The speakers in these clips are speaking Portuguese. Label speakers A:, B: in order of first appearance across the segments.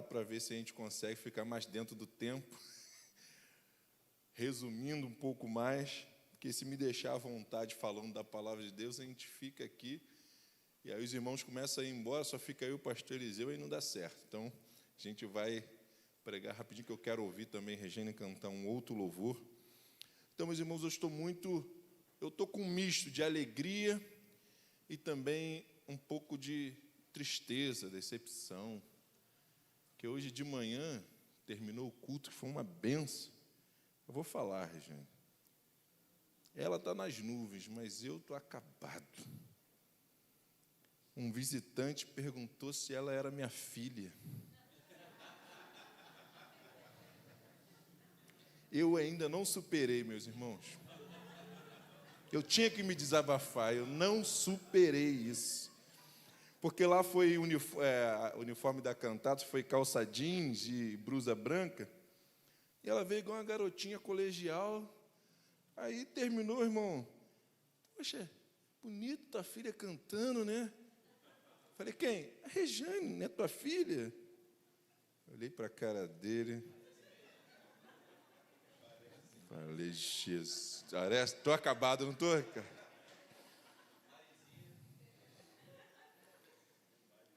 A: orar para ver se a gente consegue ficar mais dentro do tempo, resumindo um pouco mais, porque se me deixar à vontade falando da palavra de Deus, a gente fica aqui, e aí os irmãos começam a ir embora, só fica eu e o pastor Eliseu, e não dá certo. Então, a gente vai pregar rapidinho, que eu quero ouvir também Regina cantar um outro louvor. Então, meus irmãos, eu estou com um misto de alegria e também um pouco de tristeza, decepção, que hoje de manhã terminou o culto, que foi uma benção. Eu vou falar, Regina. Ela está nas nuvens, mas eu estou acabado. Um visitante perguntou se ela era minha filha. Eu ainda não superei, meus irmãos. Eu tinha que me desabafar, eu não superei isso. Porque lá foi uniforme da cantata, foi calça jeans e blusa branca. E ela veio igual uma garotinha colegial. Aí terminou, irmão. Poxa, bonito tua filha cantando, né? Falei, quem? A Rejane, né? Tua filha? Olhei para a cara dele. Falei, Jesus. Estou acabado, não estou, cara?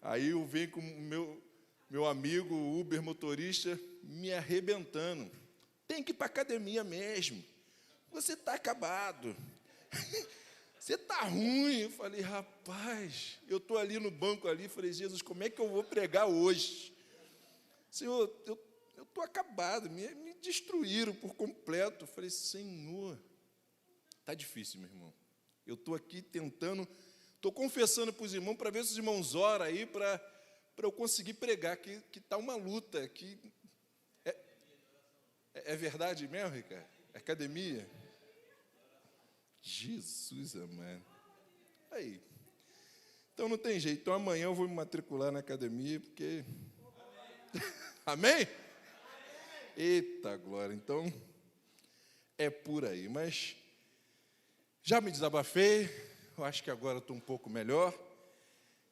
A: Aí eu venho com o meu amigo, o Uber motorista, me arrebentando. Tem que ir para a academia mesmo. Você está acabado. Você está ruim. Eu falei, rapaz, eu estou ali no banco ali. Falei, Jesus, como é que eu vou pregar hoje? Senhor, eu estou acabado. Me destruíram por completo. Eu falei, Senhor, está difícil, meu irmão. Eu estou aqui tentando... Estou confessando para os irmãos, para ver se os irmãos oram aí, para eu conseguir pregar, que está uma luta. Que é verdade mesmo, Ricardo? Academia? Jesus amado. Aí. Então não tem jeito. Então amanhã eu vou me matricular na academia, porque... Amém? Eita glória. Então, é por aí. Mas já me desabafei. Eu acho que agora estou um pouco melhor.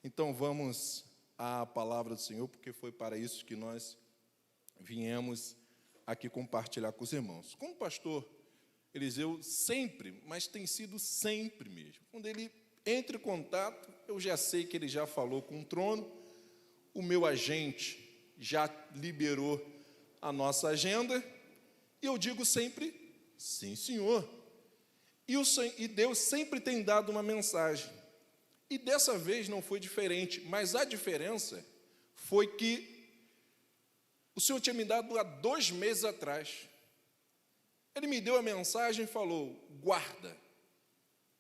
A: Então, vamos à palavra do Senhor, porque foi para isso que nós viemos aqui compartilhar com os irmãos. Como o pastor Eliseu sempre, mas tem sido sempre mesmo, quando ele entra em contato, eu já sei que ele já falou com o trono, o meu agente já liberou a nossa agenda, e eu digo sempre, sim, senhor. E Deus sempre tem dado uma mensagem. E dessa vez não foi diferente, mas a diferença foi que o Senhor tinha me dado há 2 meses atrás. Ele me deu a mensagem e falou, guarda,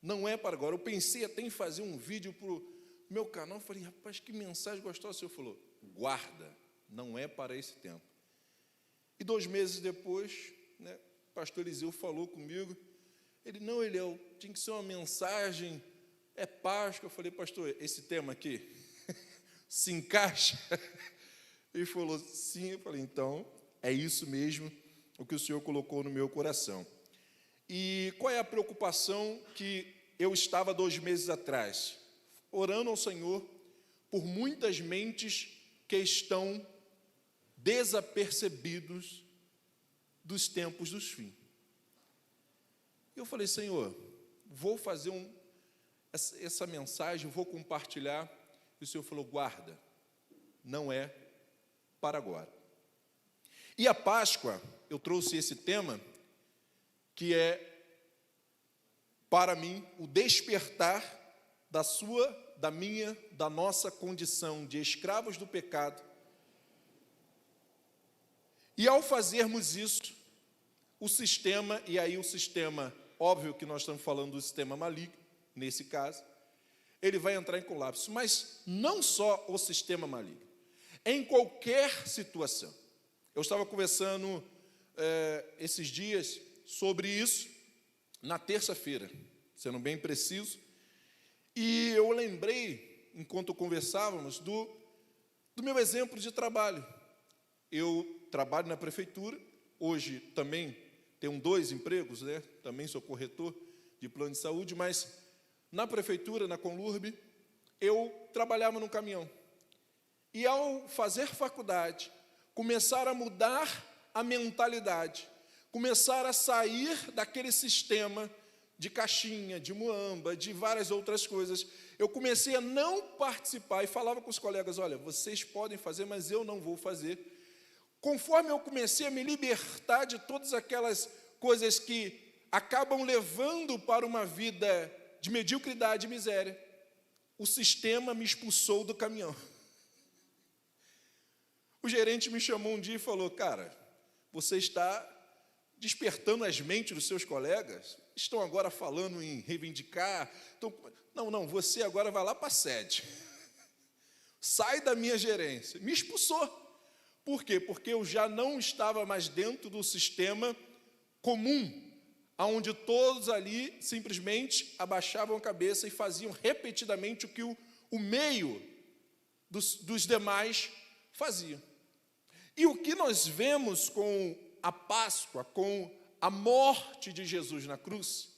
A: não é para agora. Eu pensei até em fazer um vídeo para o meu canal. Eu falei, rapaz, que mensagem gostosa. O Senhor falou, guarda, não é para esse tempo. E 2 meses depois, né, o pastor Eliseu falou comigo. Ele, não, tinha que ser uma mensagem, é Páscoa. Eu falei, pastor, esse tema aqui se encaixa? Ele falou, sim. Eu falei, então, é isso mesmo o que o Senhor colocou no meu coração. E qual é a preocupação que eu estava 2 meses atrás? Orando ao Senhor por muitas mentes que estão desapercebidos dos tempos dos fins. Eu falei, Senhor, vou fazer essa mensagem, vou compartilhar. E o Senhor falou, guarda, não é para agora. E a Páscoa, eu trouxe esse tema, que é, para mim, o despertar da minha, da nossa condição de escravos do pecado. E ao fazermos isso, o sistema, e aí o sistema... Óbvio que nós estamos falando do sistema maligno, nesse caso, ele vai entrar em colapso. Mas não só o sistema maligno, em qualquer situação. Eu estava conversando esses dias sobre isso, na terça-feira, sendo bem preciso, e eu lembrei, enquanto conversávamos, do meu exemplo de trabalho. Eu trabalho na prefeitura, hoje também tenho 2 empregos, né? Também sou corretor de plano de saúde, mas na prefeitura, na Conlurb, eu trabalhava no caminhão. E ao fazer faculdade, começar a mudar a mentalidade, começar a sair daquele sistema de caixinha, de muamba, de várias outras coisas. Eu comecei a não participar e falava com os colegas, olha, vocês podem fazer, mas eu não vou fazer. Conforme eu comecei a me libertar de todas aquelas coisas que acabam levando para uma vida de mediocridade e miséria, o sistema me expulsou do caminhão. O gerente me chamou um dia e falou, cara, você está despertando as mentes dos seus colegas, estão agora falando em reivindicar, não, você agora vai lá para a sede, sai da minha gerência. Me expulsou. Por quê? Porque eu já não estava mais dentro do sistema comum, onde todos ali simplesmente abaixavam a cabeça e faziam repetidamente o que o meio dos demais faziam. E o que nós vemos com a Páscoa, com a morte de Jesus na cruz,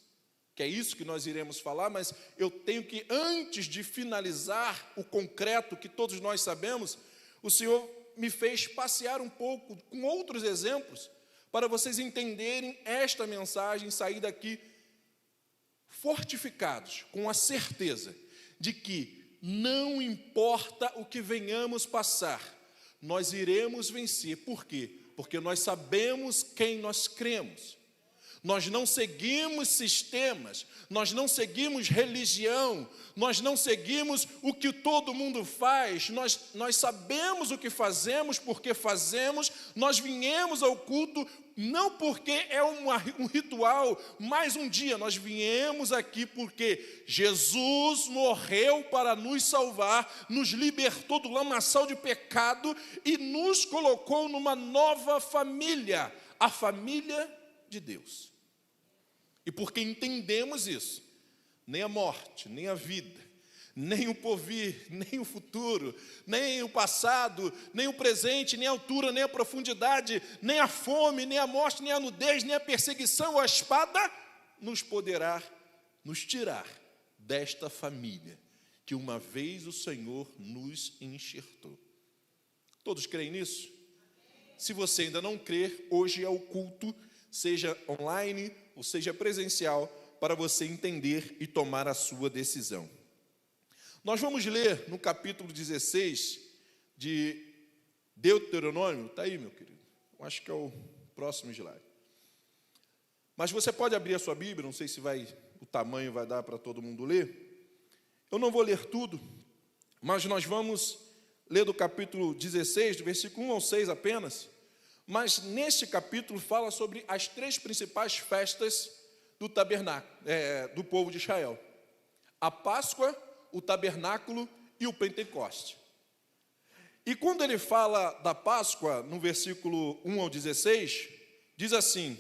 A: que é isso que nós iremos falar, mas eu tenho que, antes de finalizar o concreto que todos nós sabemos, o Senhor me fez passear um pouco com outros exemplos, para vocês entenderem esta mensagem, sair daqui fortificados, com a certeza de que não importa o que venhamos passar, nós iremos vencer. Por quê? Porque nós sabemos quem nós cremos. Nós não seguimos sistemas, nós não seguimos religião, nós não seguimos o que todo mundo faz, nós sabemos o que fazemos, porque fazemos, nós viemos ao culto, não porque é um ritual, mais um dia, nós viemos aqui porque Jesus morreu para nos salvar, nos libertou do lamaçal de pecado e nos colocou numa nova família, a família de Deus. E porque entendemos isso, nem a morte, nem a vida, nem o porvir, nem o futuro, nem o passado, nem o presente, nem a altura, nem a profundidade, nem a fome, nem a morte, nem a nudez, nem a perseguição ou a espada, nos poderá nos tirar desta família que uma vez o Senhor nos enxertou. Todos creem nisso? Se você ainda não crer, hoje é o culto, seja online ou seja presencial, para você entender e tomar a sua decisão. Nós vamos ler no capítulo 16 de Deuteronômio, está aí, meu querido, acho que é o próximo slide. Mas você pode abrir a sua Bíblia, não sei se o tamanho vai dar para todo mundo ler. Eu não vou ler tudo, mas nós vamos ler do capítulo 16, do versículo 1 ao 6 apenas. Mas neste capítulo fala sobre as 3 principais festas do tabernáculo, do povo de Israel: a Páscoa, o tabernáculo e o Pentecoste. E quando ele fala da Páscoa, no versículo 1 ao 16, diz assim: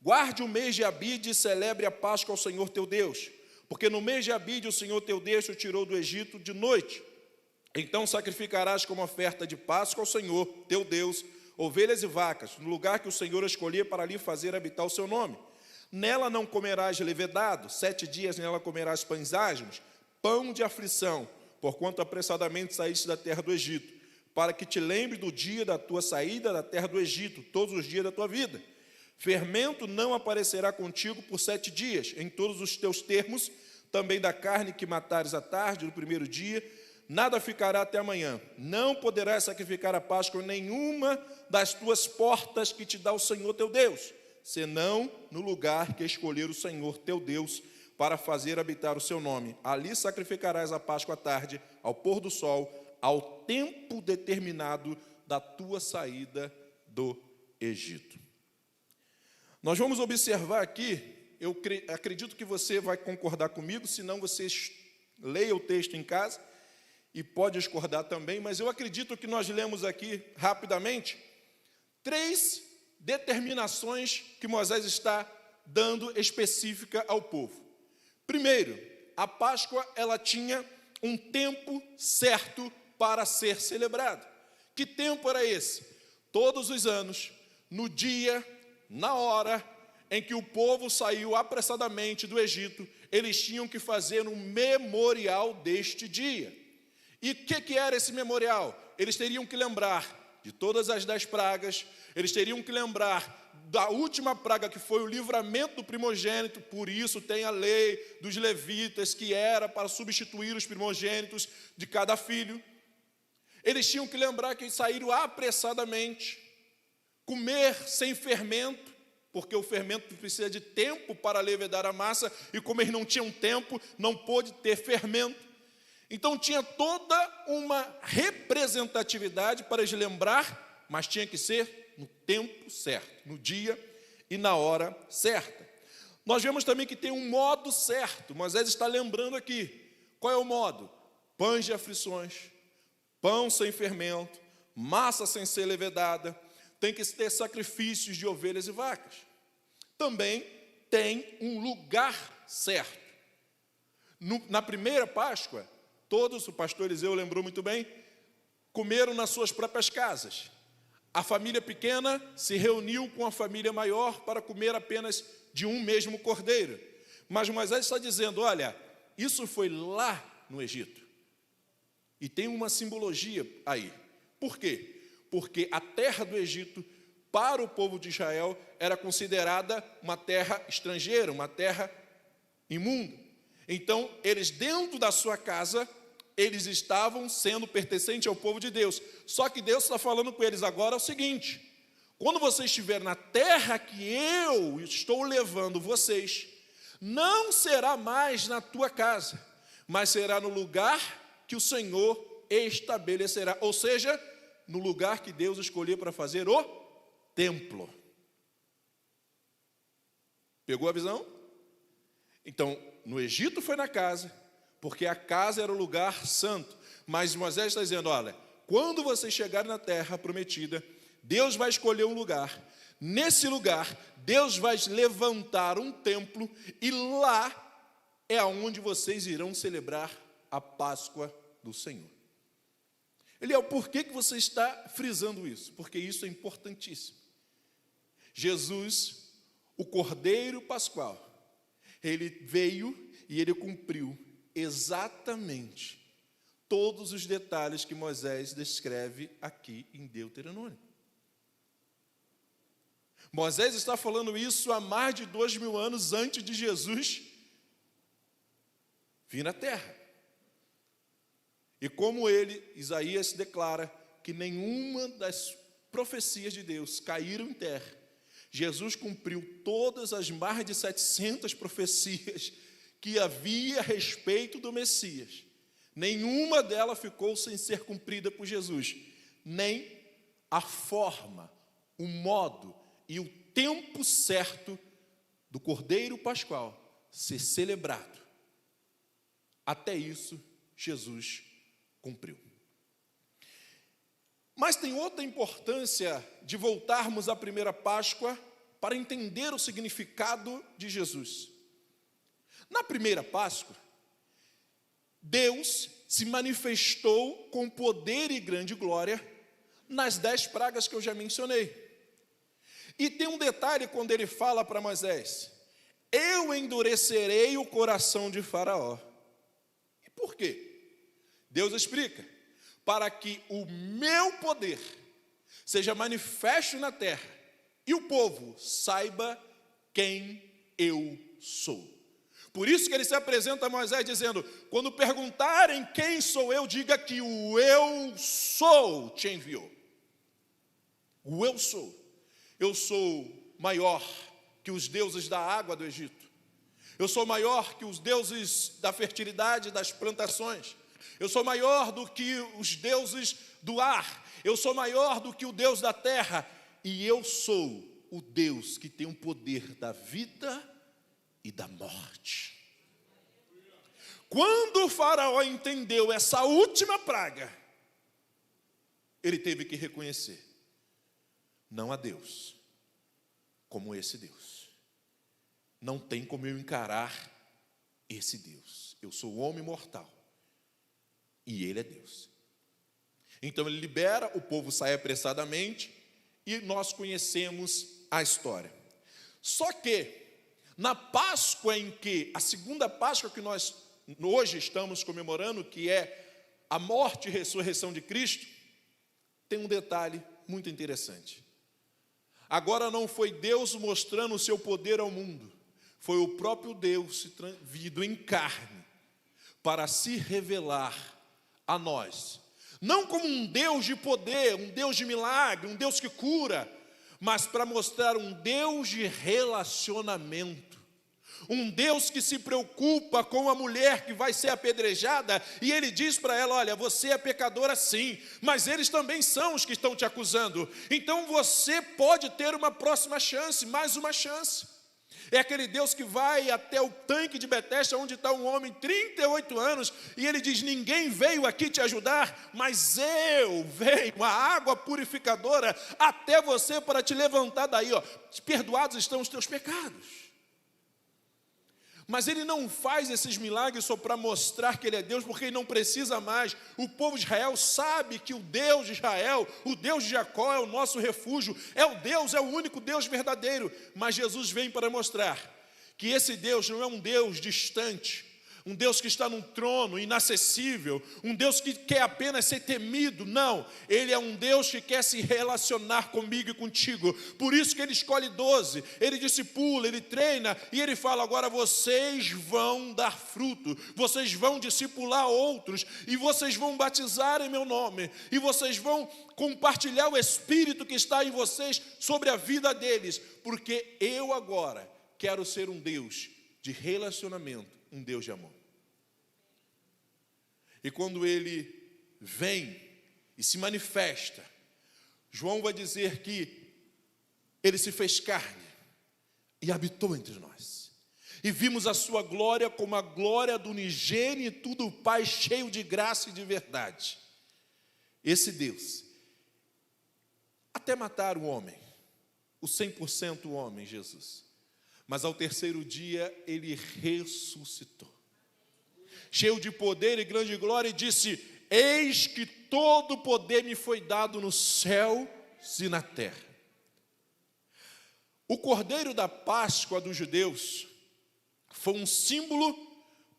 A: guarde o mês de Abide e celebre a Páscoa ao Senhor teu Deus, porque no mês de Abide o Senhor teu Deus te tirou do Egito de noite. Então sacrificarás como oferta de Páscoa ao Senhor teu Deus ovelhas e vacas, no lugar que o Senhor escolher para ali fazer habitar o seu nome. Nela não comerás levedado, 7 dias nela comerás pães asmos, pão de aflição, porquanto apressadamente saíste da terra do Egito, para que te lembre do dia da tua saída da terra do Egito, todos os dias da tua vida. Fermento não aparecerá contigo por 7 dias, em todos os teus termos, também da carne que matares à tarde, no primeiro dia, nada ficará até amanhã. Não poderás sacrificar a Páscoa em nenhuma das tuas portas que te dá o Senhor teu Deus, senão no lugar que escolher o Senhor teu Deus para fazer habitar o seu nome. Ali sacrificarás a Páscoa à tarde, ao pôr do sol, ao tempo determinado da tua saída do Egito. Nós vamos observar aqui, eu acredito que você vai concordar comigo, senão você leia o texto em casa, e pode discordar também, mas eu acredito que nós lemos aqui, rapidamente, 3 determinações que Moisés está dando específica ao povo. Primeiro, a Páscoa, ela tinha um tempo certo para ser celebrado. Que tempo era esse? Todos os anos, no dia, na hora em que o povo saiu apressadamente do Egito, eles tinham que fazer um memorial deste dia. E o que era esse memorial? Eles teriam que lembrar de todas as 10 pragas, eles teriam que lembrar da última praga, que foi o livramento do primogênito. Por isso tem a lei dos levitas, que era para substituir os primogênitos de cada filho. Eles tinham que lembrar que saíram apressadamente, comer sem fermento, porque o fermento precisa de tempo para levedar a massa, e como eles não tinham tempo, não pôde ter fermento. Então tinha toda uma representatividade para eles lembrar, mas tinha que ser no tempo certo, no dia e na hora certa. Nós vemos também que tem um modo certo. Moisés está lembrando aqui. Qual é o modo? Pães de aflições, pão sem fermento, massa sem ser levedada, tem que ter sacrifícios de ovelhas e vacas. Também tem um lugar certo. Na primeira Páscoa, todos, o pastor Eliseu lembrou muito bem, comeram nas suas próprias casas. A família pequena se reuniu com a família maior para comer apenas de um mesmo cordeiro. Mas Moisés está dizendo, olha, isso foi lá no Egito. E tem uma simbologia aí. Por quê? Porque a terra do Egito, para o povo de Israel, era considerada uma terra estrangeira, uma terra imunda. Então, eles dentro da sua casa, eles estavam sendo pertencentes ao povo de Deus. Só que Deus está falando com eles agora o seguinte: quando você estiver na terra que eu estou levando vocês, não será mais na tua casa, mas será no lugar que o Senhor estabelecerá. Ou seja, no lugar que Deus escolheu para fazer o templo. Pegou a visão? Então, no Egito foi na casa, porque a casa era o lugar santo. Mas Moisés está dizendo, olha, quando vocês chegarem na terra prometida, Deus vai escolher um lugar. Nesse lugar, Deus vai levantar um templo, e lá é onde vocês irão celebrar a Páscoa do Senhor. Eliel, por que você está frisando isso? Porque isso é importantíssimo. Jesus, o Cordeiro Pascual, ele veio e ele cumpriu exatamente todos os detalhes que Moisés descreve aqui em Deuteronômio. Moisés está falando isso há mais de 2000 anos antes de Jesus vir na terra. E como ele, Isaías, declara que nenhuma das profecias de Deus caíram em terra, Jesus cumpriu todas as mais de 700 profecias que havia a respeito do Messias. Nenhuma delas ficou sem ser cumprida por Jesus. Nem a forma, o modo e o tempo certo do Cordeiro Pascual ser celebrado. Até isso, Jesus cumpriu. Mas tem outra importância de voltarmos à primeira Páscoa para entender o significado de Jesus. Na primeira Páscoa, Deus se manifestou com poder e grande glória nas 10 pragas que eu já mencionei. E tem um detalhe quando ele fala para Moisés: eu endurecerei o coração de Faraó. E por quê? Deus explica: para que o meu poder seja manifesto na terra e o povo saiba quem eu sou. Por isso que ele se apresenta a Moisés dizendo: quando perguntarem quem sou eu, diga que o eu sou te enviou. O eu sou. Eu sou maior que os deuses da água do Egito. Eu sou maior que os deuses da fertilidade das plantações. Eu sou maior do que os deuses do ar. Eu sou maior do que o Deus da terra. E eu sou o Deus que tem o poder da vida e da morte. Quando o faraó entendeu essa última praga, ele teve que reconhecer: não há Deus como esse Deus. Não tem como eu encarar esse Deus. Eu sou homem mortal e ele é Deus. Então ele libera, o povo sai apressadamente e nós conhecemos a história. Só que na Páscoa em que, a segunda Páscoa que nós hoje estamos comemorando, que é a morte e ressurreição de Cristo, tem um detalhe muito interessante. Agora não foi Deus mostrando o seu poder ao mundo, foi o próprio Deus vindo em carne para se revelar a nós. Não como um Deus de poder, um Deus de milagre, um Deus que cura, mas para mostrar um Deus de relacionamento. Um Deus que se preocupa com a mulher que vai ser apedrejada, e ele diz para ela: olha, você é pecadora sim, mas eles também são os que estão te acusando, então você pode ter uma próxima chance, mais uma chance. É aquele Deus que vai até o tanque de Betesda, onde está um homem, 38 anos, e ele diz: ninguém veio aqui te ajudar, mas eu venho, a água purificadora, até você para te levantar daí, ó. Perdoados estão os teus pecados. Mas ele não faz esses milagres só para mostrar que ele é Deus, porque ele não precisa mais. O povo de Israel sabe que o Deus de Israel, o Deus de Jacó é o nosso refúgio, é o único Deus verdadeiro. Mas Jesus vem para mostrar que esse Deus não é um Deus distante, um Deus que está num trono inacessível, um Deus que quer apenas ser temido. Não, ele é um Deus que quer se relacionar comigo e contigo. Por isso que ele escolhe 12, ele discipula, ele treina, e ele fala: agora vocês vão dar fruto, vocês vão discipular outros, e vocês vão batizar em meu nome, e vocês vão compartilhar o Espírito que está em vocês sobre a vida deles, porque eu agora quero ser um Deus de relacionamento, um Deus de amor. E quando ele vem e se manifesta, João vai dizer que ele se fez carne e habitou entre nós. E vimos a sua glória como a glória do unigênito do Pai, cheio de graça e de verdade. Esse Deus, até matar o homem, o 100% homem, Jesus, mas ao terceiro dia ele ressuscitou, cheio de poder e grande glória, e disse: eis que todo poder me foi dado no céu e na terra. O cordeiro da Páscoa dos judeus foi um símbolo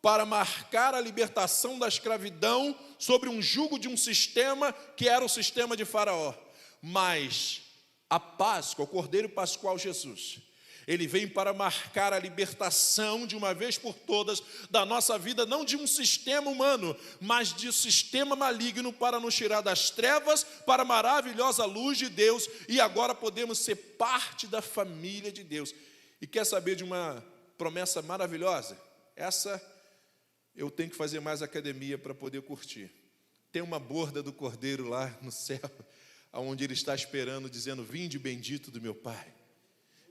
A: para marcar a libertação da escravidão sobre um jugo de um sistema que era o sistema de Faraó. Mas a Páscoa, o cordeiro pascual Jesus, ele vem para marcar a libertação de uma vez por todas da nossa vida, não de um sistema humano, mas de um sistema maligno, para nos tirar das trevas para a maravilhosa luz de Deus, e agora podemos ser parte da família de Deus. E quer saber de uma promessa maravilhosa? Essa eu tenho que fazer mais academia para poder curtir. Tem uma borda do cordeiro lá no céu, onde ele está esperando, dizendo: vinde bendito do meu Pai.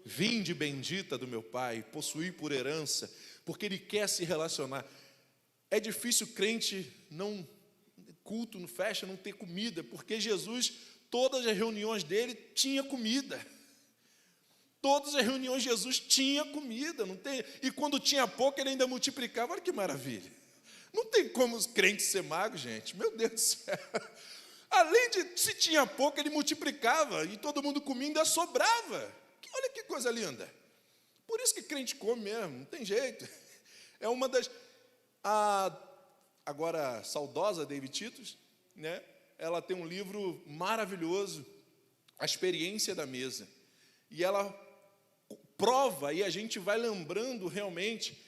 A: Vinde bendita do meu Pai, possuí por herança, porque ele quer se relacionar. É difícil crente culto, não fecha, não ter comida, porque Jesus, todas as reuniões dele, tinha comida. Todas as reuniões de Jesus tinha comida, não tem, e quando tinha pouco ele ainda multiplicava. Olha que maravilha. Não tem como os crentes ser magos, gente, meu Deus do céu. Além de, se tinha pouco, ele multiplicava, e todo mundo comia, ainda sobrava. Olha que coisa linda. Por isso que crente come mesmo, não tem jeito. É uma das... agora, saudosa David Titus, né? Ela tem um livro maravilhoso, A Experiência da Mesa. E ela prova, e a gente vai lembrando realmente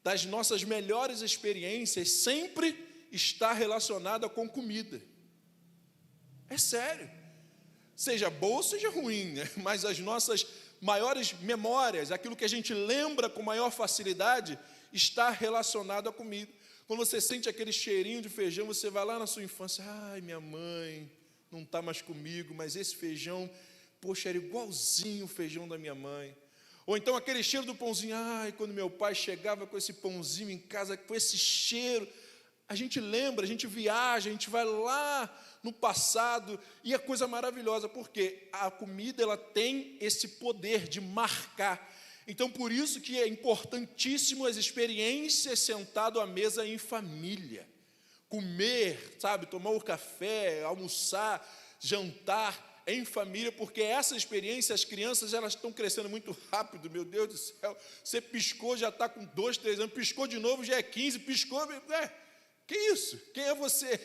A: das nossas melhores experiências, sempre está relacionada com comida. É sério. Seja boa ou seja ruim, né? Mas as nossas maiores memórias, aquilo que a gente lembra com maior facilidade, está relacionado à comida. Quando você sente aquele cheirinho de feijão, você vai lá na sua infância: ai, minha mãe não está mais comigo, mas esse feijão, poxa, era igualzinho o feijão da minha mãe. Ou então aquele cheiro do pãozinho: ai, quando meu pai chegava com esse pãozinho em casa, com esse cheiro, a gente lembra, a gente viaja, a gente vai lá no passado, e é coisa maravilhosa, porque a comida, ela tem esse poder de marcar. Então, por isso que é importantíssimo as experiências sentado à mesa em família. Comer, sabe, tomar um café, almoçar, jantar em família, porque essa experiência, as crianças, elas estão crescendo muito rápido, meu Deus do céu. Você piscou, já está com 2, 3 anos, piscou de novo, já é 15, piscou, que isso? Quem é você?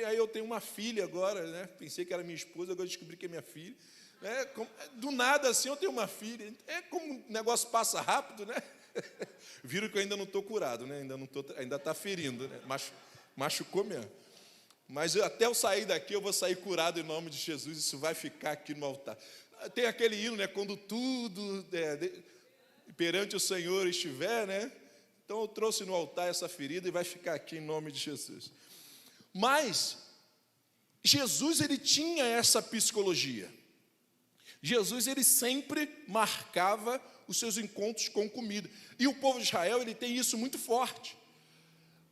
A: Aí eu tenho uma filha agora, né? Pensei que era minha esposa, agora descobri que é minha filha. Do nada assim eu tenho uma filha. É como o negócio passa rápido, né? Viram que eu ainda não estou curado, né? Ainda está ferindo, né? Machucou mesmo. Mas até eu sair daqui, eu vou sair curado em nome de Jesus. Isso vai ficar aqui no altar. Tem aquele hino, né? Quando tudo perante o Senhor estiver, né? Então eu trouxe no altar essa ferida e vai ficar aqui em nome de Jesus. Mas Jesus, ele tinha essa psicologia. Jesus, ele sempre marcava os seus encontros com comida. E o povo de Israel, ele tem isso muito forte.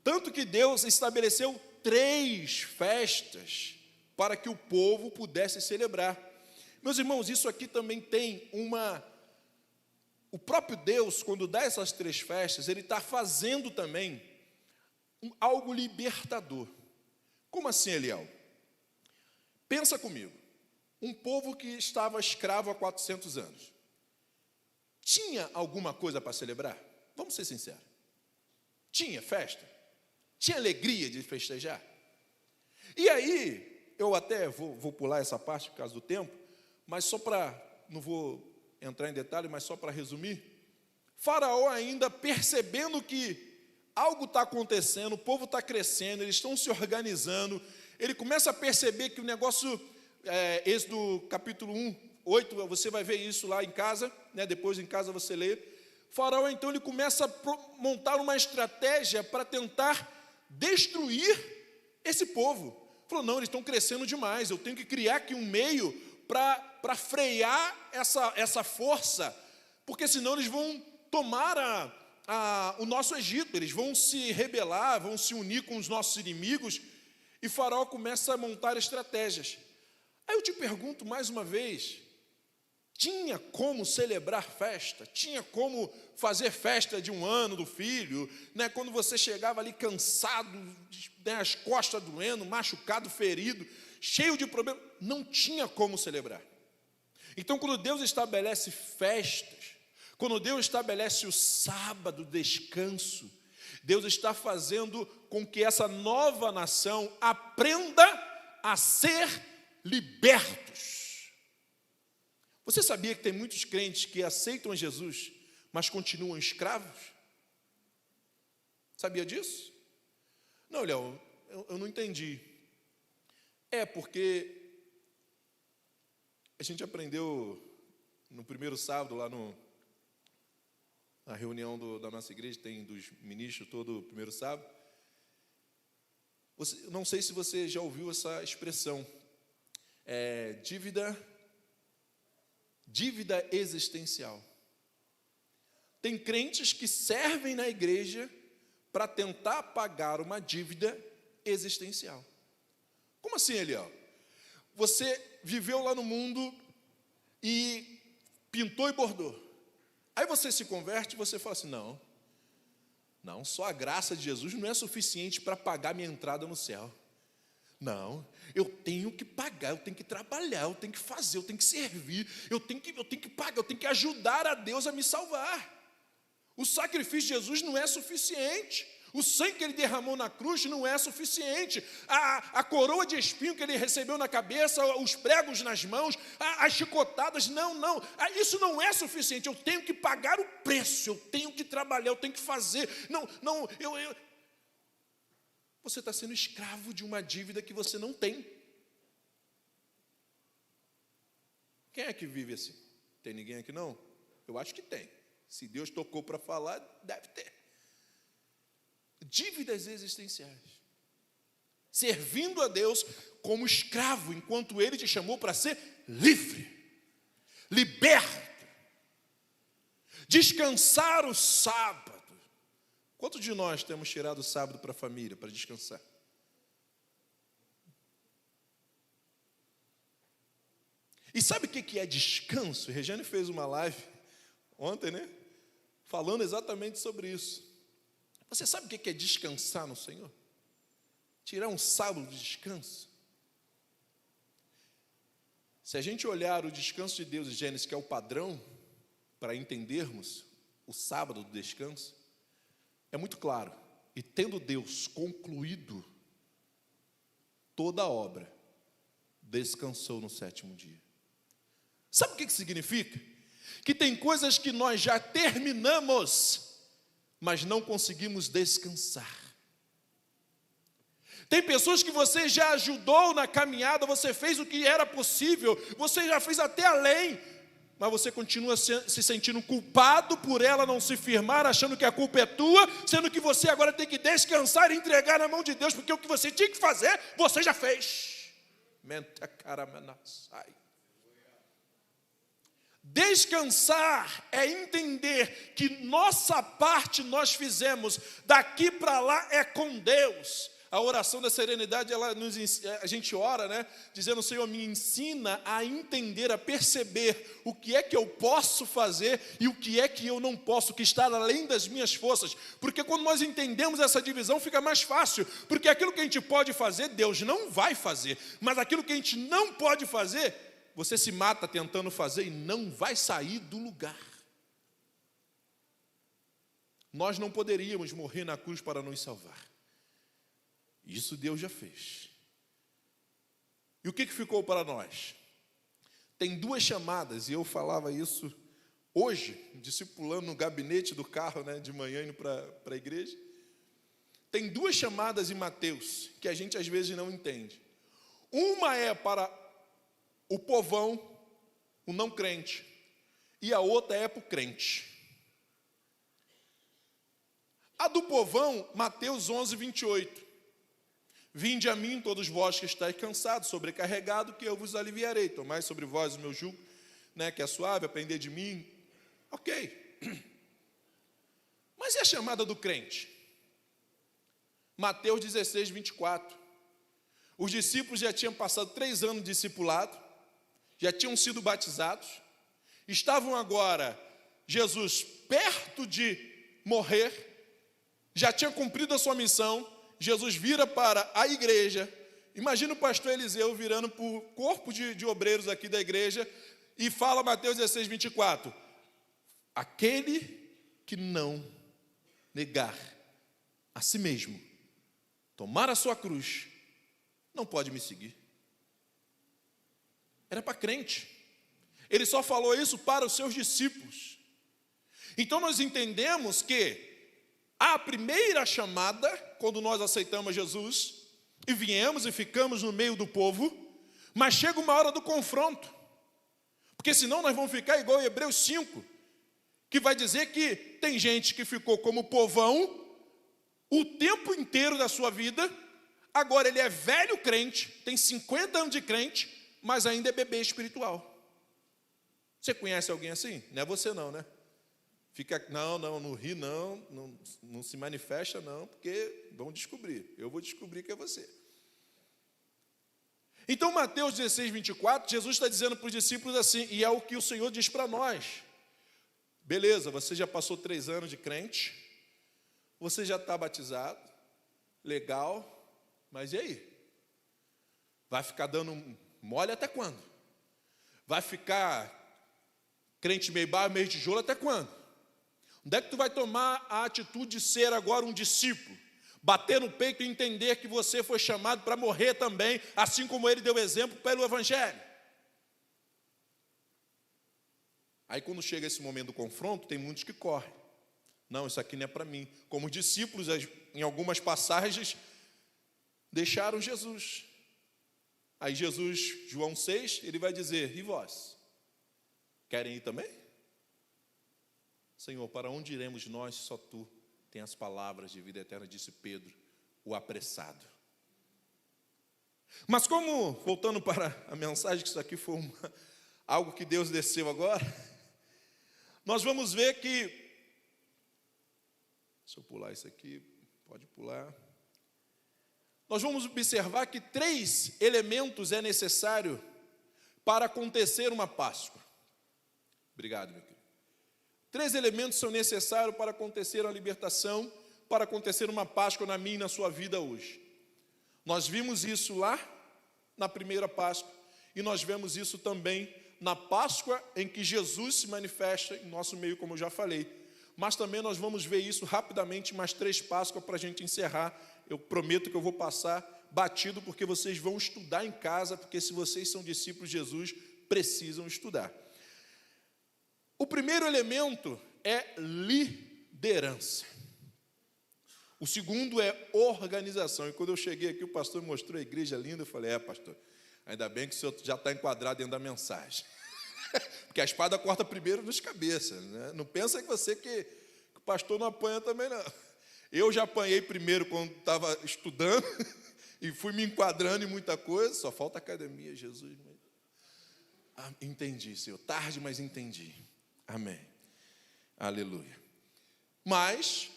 A: Tanto que Deus estabeleceu 3 festas para que o povo pudesse celebrar. Meus irmãos, isso aqui também tem o próprio Deus, quando dá essas 3 festas, ele está fazendo também algo libertador. Como assim, Eliel? Pensa comigo. Um povo que estava escravo há 400 anos. Tinha alguma coisa para celebrar? Vamos ser sinceros. Tinha festa? Tinha alegria de festejar? E aí, eu até vou pular essa parte por causa do tempo, mas só para, não vou entrar em detalhe, mas só para resumir, Faraó ainda percebendo que algo está acontecendo, o povo está crescendo, eles estão se organizando, ele começa a perceber que o negócio, Êxodo capítulo 1, 8, você vai ver isso lá em casa, né, depois em casa você lê. Faraó, então, ele começa a montar uma estratégia para tentar destruir esse povo. Falou, não, eles estão crescendo demais, eu tenho que criar aqui um meio para frear essa força, porque senão eles vão tomar o nosso Egito, eles vão se rebelar, vão se unir com os nossos inimigos, e Faraó começa a montar estratégias. Aí eu te pergunto mais uma vez, tinha como celebrar festa? Tinha como fazer festa de 1 ano do filho? Né? Quando você chegava ali cansado, né, as costas doendo, machucado, ferido, cheio de problemas, não tinha como celebrar. Então, quando Deus estabelece festas, quando Deus estabelece o sábado, descanso, Deus está fazendo com que essa nova nação aprenda a ser libertos. Você sabia que tem muitos crentes que aceitam Jesus, mas continuam escravos? Sabia disso? Não, Léo, eu não entendi. Porque a gente aprendeu no primeiro sábado, lá na reunião da nossa igreja, tem dos ministros todo o primeiro sábado. Não sei se você já ouviu essa expressão, dívida existencial. Tem crentes que servem na igreja para tentar pagar uma dívida existencial. Como assim, Eliel? Você viveu lá no mundo e pintou e bordou. Aí você se converte e você fala assim, não, só a graça de Jesus não é suficiente para pagar minha entrada no céu. Não, eu tenho que pagar, eu tenho que trabalhar, eu tenho que fazer, eu tenho que servir, eu tenho que pagar, eu tenho que ajudar a Deus a me salvar. O sacrifício de Jesus não é suficiente. O sangue que ele derramou na cruz não é suficiente. A coroa de espinho que ele recebeu na cabeça, os pregos nas mãos, as chicotadas, não. Isso não é suficiente. Eu tenho que pagar o preço, eu tenho que trabalhar, eu tenho que fazer. Você está sendo escravo de uma dívida que você não tem. Quem é que vive assim? Tem ninguém aqui não? Eu acho que tem. Se Deus tocou para falar, deve ter. Dívidas existenciais. Servindo a Deus como escravo, enquanto Ele te chamou para ser livre, liberto, descansar o sábado. Quantos de nós temos tirado o sábado para a família, para descansar? E sabe o que é descanso? Regiane fez uma live ontem, né? Falando exatamente sobre isso. Você sabe o que é descansar no Senhor? Tirar um sábado de descanso? Se a gente olhar o descanso de Deus em Gênesis, que é o padrão para entendermos o sábado do descanso, é muito claro. E tendo Deus concluído toda a obra, descansou no sétimo dia. Sabe o que significa? Que tem coisas que nós já terminamos, mas não conseguimos descansar. Tem pessoas que você já ajudou na caminhada, você fez o que era possível, você já fez até além, mas você continua se sentindo culpado por ela não se firmar, achando que a culpa é tua, sendo que você agora tem que descansar e entregar na mão de Deus, porque o que você tinha que fazer, você já fez. Descansar é entender que nossa parte nós fizemos, daqui para lá é com Deus. A oração da serenidade, a gente ora, né? Dizendo, Senhor, me ensina a entender, a perceber o que é que eu posso fazer e o que é que eu não posso, que está além das minhas forças. Porque quando nós entendemos essa divisão, fica mais fácil. Porque aquilo que a gente pode fazer, Deus não vai fazer. Mas aquilo que a gente não pode fazer, você se mata tentando fazer e não vai sair do lugar. Nós não poderíamos morrer na cruz para nos salvar. Isso Deus já fez. E o que ficou para nós? Tem duas chamadas, e eu falava isso hoje, discipulando no gabinete do carro, né, de manhã indo para a igreja. Tem duas chamadas em Mateus, que a gente às vezes não entende. Uma é para o povão, o não crente, e a outra é para o crente. A do povão, Mateus 11, 28. Vinde a mim, todos vós que estáis cansados, sobrecarregados, que eu vos aliviarei. Tomai sobre vós o meu jugo, né, que é suave, aprendei de mim. Ok. Mas e a chamada do crente? Mateus 16, 24. Os discípulos já tinham passado 3 anos de discipulado, já tinham sido batizados, estavam agora, Jesus, perto de morrer, já tinha cumprido a sua missão. Jesus vira para a igreja, imagina o pastor Eliseu virando para o corpo de obreiros aqui da igreja, e fala Mateus 16, 24, aquele que não negar a si mesmo, tomar a sua cruz, não pode me seguir. Era para crente, ele só falou isso para os seus discípulos. Então nós entendemos que a primeira chamada, quando nós aceitamos Jesus, e viemos e ficamos no meio do povo, mas chega uma hora do confronto, porque senão nós vamos ficar igual Hebreus 5, que vai dizer que tem gente que ficou como povão, o tempo inteiro da sua vida, agora ele é velho crente, tem 50 anos de crente, mas ainda é bebê espiritual. Você conhece alguém assim? Não é você não, né? Fica, não ri não se manifesta não, porque vão descobrir, eu vou descobrir que é você. Então Mateus 16, 24, Jesus está dizendo para os discípulos assim, e é o que o Senhor diz para nós. Beleza, você já passou 3 anos de crente, você já está batizado, legal, mas e aí? Vai ficar dando mole até quando? Vai ficar crente meio barro, meio tijolo até quando? Onde é que tu vai tomar a atitude de ser agora um discípulo? Bater no peito e entender que você foi chamado para morrer também, assim como ele deu exemplo pelo Evangelho. Aí quando chega esse momento do confronto, tem muitos que correm. Não, isso aqui não é para mim. Como os discípulos, em algumas passagens, deixaram Jesus. Aí Jesus, João 6, ele vai dizer, e vós? Querem ir também? Senhor, para onde iremos nós, só Tu tem as palavras de vida eterna, disse Pedro, o apressado. Mas como, voltando para a mensagem, que isso aqui foi algo que Deus desceu agora, nós vamos ver que, deixa eu pular isso aqui, pode pular. Nós vamos observar que 3 elementos é necessário para acontecer uma Páscoa. Obrigado, meu querido. 3 elementos são necessários para acontecer a libertação, para acontecer uma Páscoa na minha e na sua vida hoje. Nós vimos isso lá na primeira Páscoa, e nós vemos isso também na Páscoa em que Jesus se manifesta em nosso meio, como eu já falei. Mas também nós vamos ver isso rapidamente, mais 3 Páscoas para a gente encerrar. Eu prometo que eu vou passar batido, porque vocês vão estudar em casa, porque se vocês são discípulos de Jesus, precisam estudar. O primeiro elemento é liderança. O segundo é organização. E quando eu cheguei aqui, o pastor me mostrou a igreja linda, eu falei, pastor, ainda bem que o senhor já está enquadrado dentro da mensagem. Porque a espada corta primeiro nas cabeças, né? Não pensa que que o pastor não apanha também, não. Eu já apanhei primeiro quando estava estudando e fui me enquadrando em muita coisa, só falta academia, Jesus. Entendi, Senhor, tarde, mas entendi. Amém. Aleluia. Mas,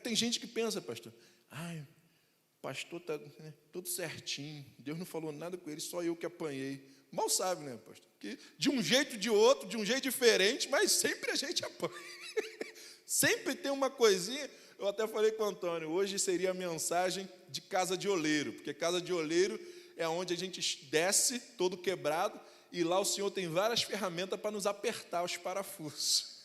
A: tem gente que pensa, pastor, o pastor está tudo certinho, Deus não falou nada com ele, só eu que apanhei. Mal sabe, né, pastor? Que de um jeito de outro, de um jeito diferente, mas sempre a gente apanha. Sempre tem uma coisinha. Eu até falei com o Antônio, hoje seria a mensagem de casa de oleiro, porque casa de oleiro é onde a gente desce todo quebrado, e lá o Senhor tem várias ferramentas para nos apertar os parafusos.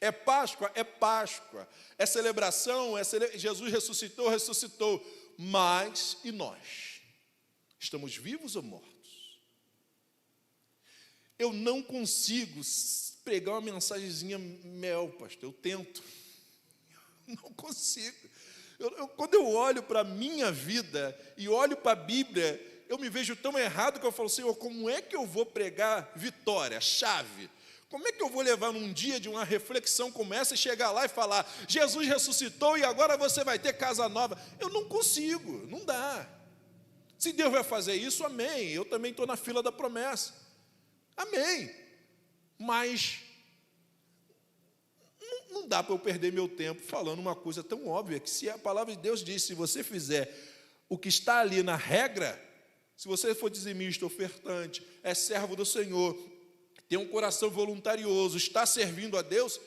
A: É Páscoa, é Páscoa. É celebração, Jesus ressuscitou. Mas, e nós? Estamos vivos ou mortos? Eu não consigo pregar uma mensagenzinha mel, pastor. Eu tento. Não consigo. Quando eu olho para a minha vida e olho para a Bíblia, eu me vejo tão errado que eu falo, Senhor, como é que eu vou pregar vitória, chave? Como é que eu vou levar num dia de uma reflexão como essa e chegar lá e falar, Jesus ressuscitou e agora você vai ter casa nova? Eu não consigo, não dá. Se Deus vai fazer isso, amém. Eu também estou na fila da promessa. Amém. Mas não dá para eu perder meu tempo falando uma coisa tão óbvia, que se a palavra de Deus diz, se você fizer o que está ali na regra, se você for dizimista, ofertante, é servo do Senhor, tem um coração voluntarioso, está servindo a Deus,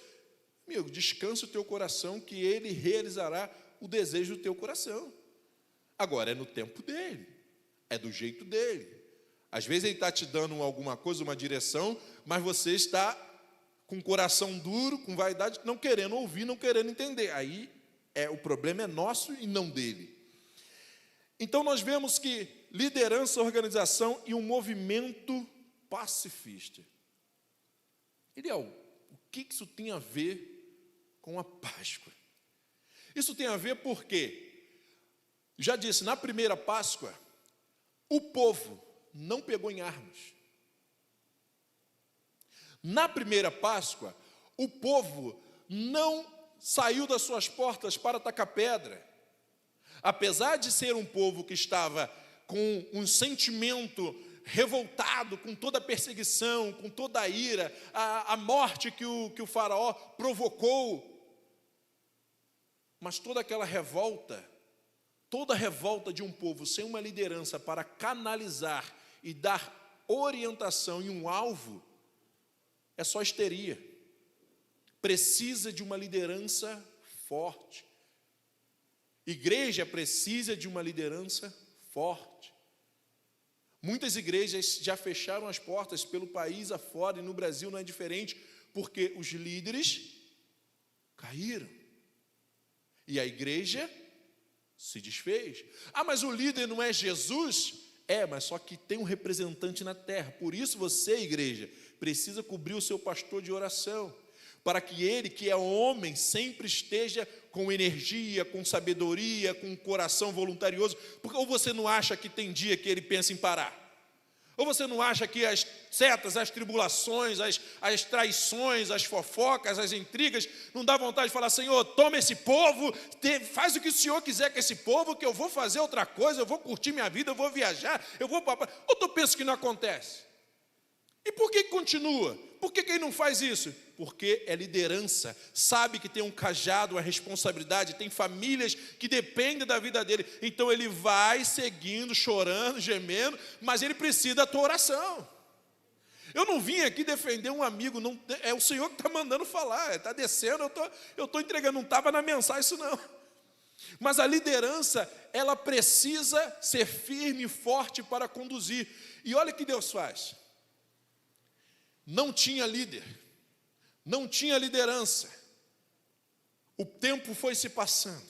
A: amigo, descansa o teu coração, que Ele realizará o desejo do teu coração. Agora, é no tempo dEle, é do jeito dEle. Às vezes Ele está te dando alguma coisa, uma direção, mas você está com o coração duro, com vaidade, não querendo ouvir, não querendo entender. Aí o problema é nosso e não dele. Então nós vemos que liderança, organização e um movimento pacifista. Eliel, o que isso tem a ver com a Páscoa? Isso tem a ver porque, já disse, na primeira Páscoa, o povo não pegou em armas. Na primeira Páscoa, o povo não saiu das suas portas para tacar pedra. Apesar de ser um povo que estava com um sentimento revoltado, com toda a perseguição, com toda a ira, a morte que o faraó provocou, mas toda aquela revolta, toda revolta de um povo sem uma liderança para canalizar e dar orientação em um alvo, é só histeria. Precisa de uma liderança forte. Igreja precisa de uma liderança forte. Muitas igrejas já fecharam as portas pelo país afora, e no Brasil não é diferente, porque os líderes caíram. E a igreja se desfez. Mas o líder não é Jesus? Mas só que tem um representante na terra. Por isso você, igreja, precisa cobrir o seu pastor de oração, para que ele, que é homem, sempre esteja com energia, com sabedoria, com um coração voluntarioso. Porque ou você não acha que tem dia que ele pensa em parar? Ou você não acha que as setas, as tribulações, as traições, as fofocas, as intrigas, não dá vontade de falar, Senhor, toma esse povo, faz o que o Senhor quiser com esse povo, que eu vou fazer outra coisa, eu vou curtir minha vida, eu vou viajar, eu vou para... Ou tu pensa que não acontece? E por que continua? Por que ele não faz isso? Porque é liderança, sabe que tem um cajado, uma responsabilidade, tem famílias que dependem da vida dele, então ele vai seguindo, chorando, gemendo, mas ele precisa da tua oração. Eu não vim aqui defender um amigo, não, é o Senhor que está mandando falar, está descendo, eu estou entregando, não estava na mensagem isso não. Mas a liderança, ela precisa ser firme e forte para conduzir. E olha o que Deus faz. Não tinha líder, não tinha liderança. O tempo foi se passando.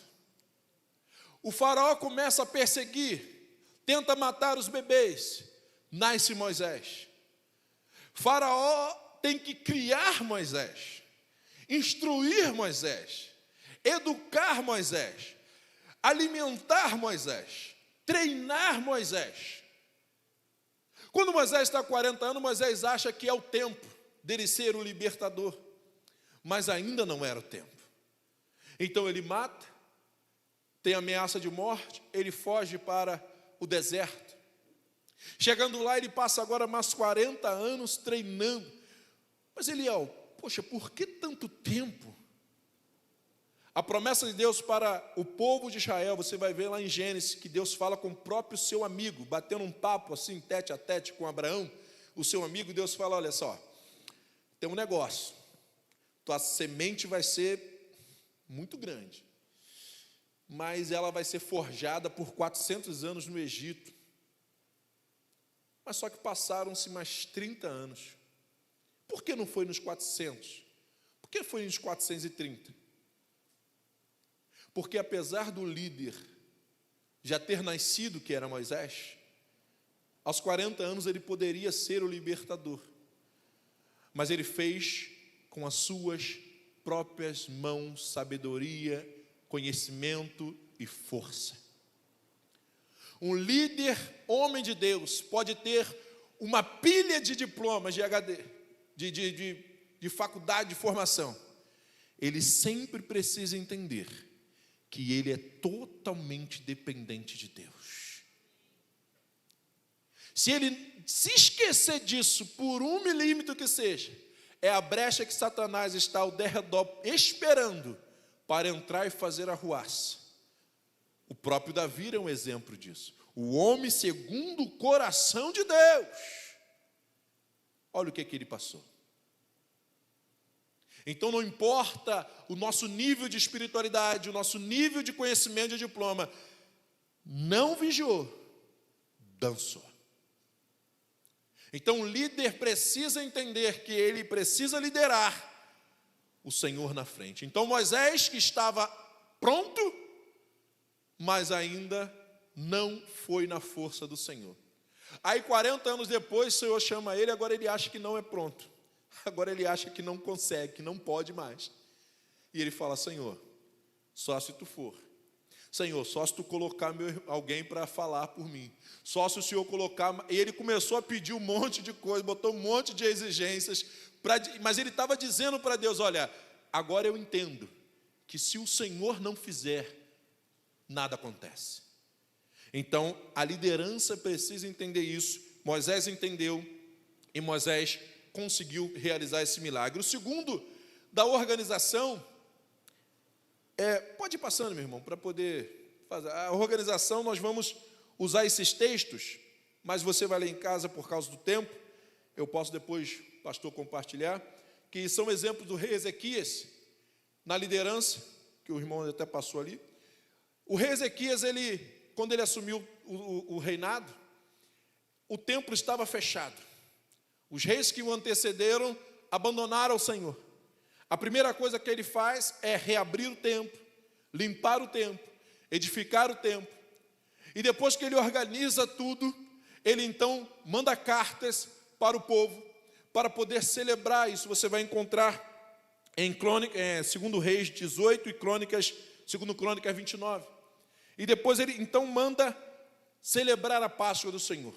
A: O faraó começa a perseguir, tenta matar os bebês. Nasce Moisés. Faraó tem que criar Moisés, instruir Moisés, educar Moisés, alimentar Moisés, treinar Moisés. Quando Moisés está com 40 anos, Moisés acha que é o tempo dele ser o libertador, mas ainda não era o tempo. Então ele mata, tem ameaça de morte, ele foge para o deserto. Chegando lá, ele passa agora mais 40 anos treinando. Mas Eliel, poxa, por que tanto tempo? A promessa de Deus para o povo de Israel, você vai ver lá em Gênesis, que Deus fala com o próprio seu amigo, batendo um papo assim, tete a tete com Abraão, o seu amigo, Deus fala, olha só, tem um negócio, tua semente vai ser muito grande, mas ela vai ser forjada por 400 anos no Egito. Mas só que passaram-se mais 30 anos. Por que não foi nos 400? Por que foi nos 430? Porque apesar do líder já ter nascido, que era Moisés, aos 40 anos ele poderia ser o libertador. Mas ele fez com as suas próprias mãos sabedoria, conhecimento e força. Um líder, homem de Deus, pode ter uma pilha de diplomas de HD, de faculdade de formação. Ele sempre precisa entender que ele é totalmente dependente de Deus. Se ele se esquecer disso por 1 milímetro que seja, é a brecha que Satanás está ao derredor esperando para entrar e fazer arruaça. O próprio Davi é um exemplo disso. O homem segundo o coração de Deus. Olha o que ele passou. Então não importa o nosso nível de espiritualidade, o nosso nível de conhecimento de diploma, não vigiou, dançou. Então o líder precisa entender que ele precisa liderar o Senhor na frente. Então Moisés, que estava pronto, mas ainda não foi na força do Senhor. Aí 40 anos depois o Senhor chama ele, agora ele acha que não é pronto. Agora ele acha que não consegue, que não pode mais. E ele fala, Senhor, só se tu for. Senhor, só se tu colocar alguém para falar por mim. Só se o Senhor colocar... E ele começou a pedir um monte de coisa, botou um monte de exigências. Mas ele estava dizendo para Deus, olha, agora eu entendo que se o Senhor não fizer, nada acontece. Então, a liderança precisa entender isso. Moisés entendeu e Moisés conseguiu realizar esse milagre. O segundo, da organização, pode ir passando, meu irmão, para poder fazer. A organização, nós vamos usar esses textos, mas você vai ler em casa por causa do tempo. Eu posso depois, pastor, compartilhar, que são exemplos do rei Ezequias, na liderança, que o irmão até passou ali. O rei Ezequias, quando ele assumiu o reinado, o templo estava fechado. Os reis que o antecederam abandonaram o Senhor. A primeira coisa que ele faz é reabrir o templo, limpar o templo, edificar o templo. E depois que ele organiza tudo, ele então manda cartas para o povo, para poder celebrar isso. Você vai encontrar em 2 Reis 18 e Crônicas, 2 Crônicas 29. E depois ele então manda celebrar a Páscoa do Senhor.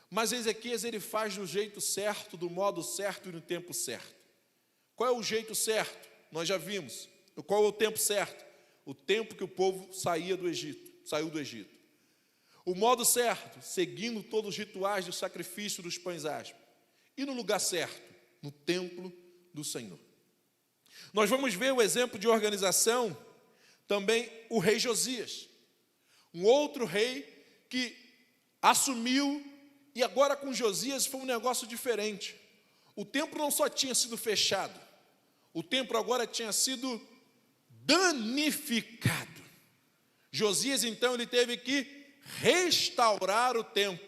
A: Mas Ezequias ele faz do jeito certo, do modo certo e no tempo certo. Qual é o jeito certo? Nós já vimos. Qual é o tempo certo? O tempo que o povo saiu do Egito. O modo certo, seguindo todos os rituais do sacrifício dos pães asmos. E no lugar certo, no templo do Senhor. Nós vamos ver o exemplo de organização, também o rei Josias. Um outro rei que assumiu, e agora com Josias foi um negócio diferente. O templo não só tinha sido fechado, o templo agora tinha sido danificado. Josias, então, ele teve que restaurar o templo.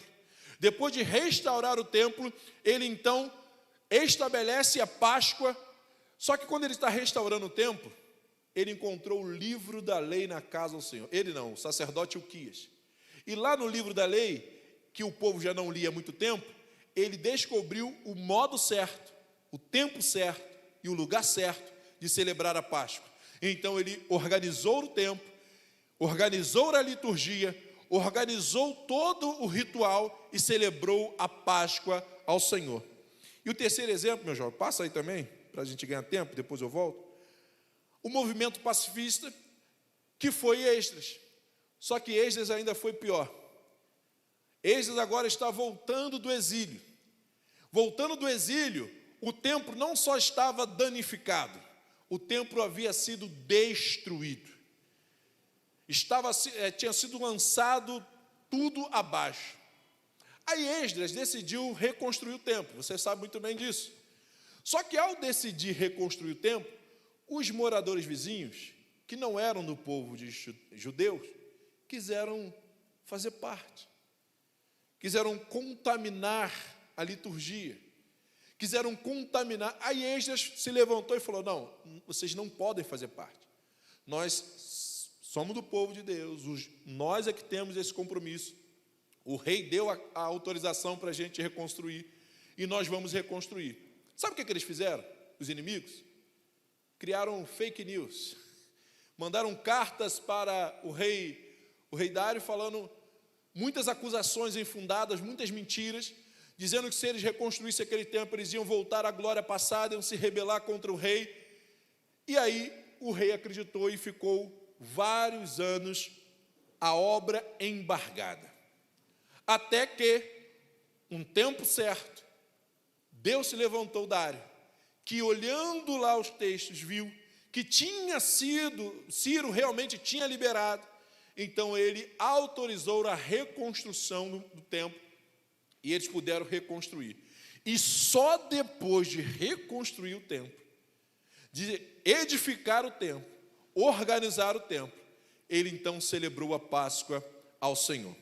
A: Depois de restaurar o templo, ele, então, estabelece a Páscoa. Só que quando ele está restaurando o templo, ele encontrou o livro da lei na casa do Senhor. Ele não, o sacerdote Ilquias. E lá no livro da lei, que o povo já não lia há muito tempo, ele descobriu o modo certo, o tempo certo e o lugar certo de celebrar a Páscoa. Então ele organizou o tempo, organizou a liturgia, organizou todo o ritual e celebrou a Páscoa ao Senhor. E o terceiro exemplo, meu jovem, passa aí também, para a gente ganhar tempo, depois eu volto. O movimento pacifista, que foi Esdras. Só que Esdras ainda foi pior. Esdras agora está voltando do exílio. Voltando do exílio, o templo não só estava danificado, o templo havia sido destruído. Tinha sido lançado tudo abaixo. Aí Esdras decidiu reconstruir o templo, você sabe muito bem disso. Só que ao decidir reconstruir o templo, os moradores vizinhos, que não eram do povo de judeus, quiseram fazer parte. Quiseram contaminar a liturgia. Quiseram contaminar. Aí Esdras se levantou e falou: não, vocês não podem fazer parte. Nós somos do povo de Deus, nós é que temos esse compromisso. O rei deu a autorização para a gente reconstruir, e nós vamos reconstruir. Sabe o que eles fizeram, os inimigos? Criaram fake news. Mandaram cartas para o rei Dário, falando muitas acusações infundadas, muitas mentiras, dizendo que se eles reconstruíssem aquele templo, eles iam voltar à glória passada, iam se rebelar contra o rei. E aí o rei acreditou e ficou vários anos a obra embargada. Até que, um tempo certo, Deus se levantou Dário, que olhando lá os textos, viu que tinha sido, Ciro realmente tinha liberado, então ele autorizou a reconstrução do templo, e eles puderam reconstruir. E só depois de reconstruir o templo, de edificar o templo, organizar o templo, ele então celebrou a Páscoa ao Senhor.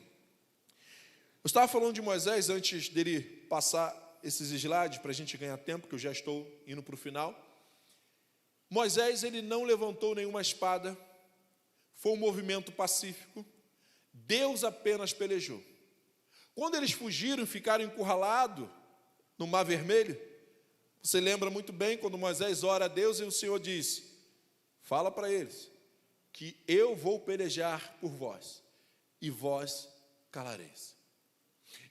A: Eu estava falando de Moisés antes dele passar esses slides para a gente ganhar tempo, que eu já estou indo para o final. Moisés, ele não levantou nenhuma espada, foi um movimento pacífico, Deus apenas pelejou. Quando eles fugiram e ficaram encurralados no Mar Vermelho, você lembra muito bem quando Moisés ora a Deus e o Senhor disse: fala para eles que eu vou pelejar por vós e vós calareis.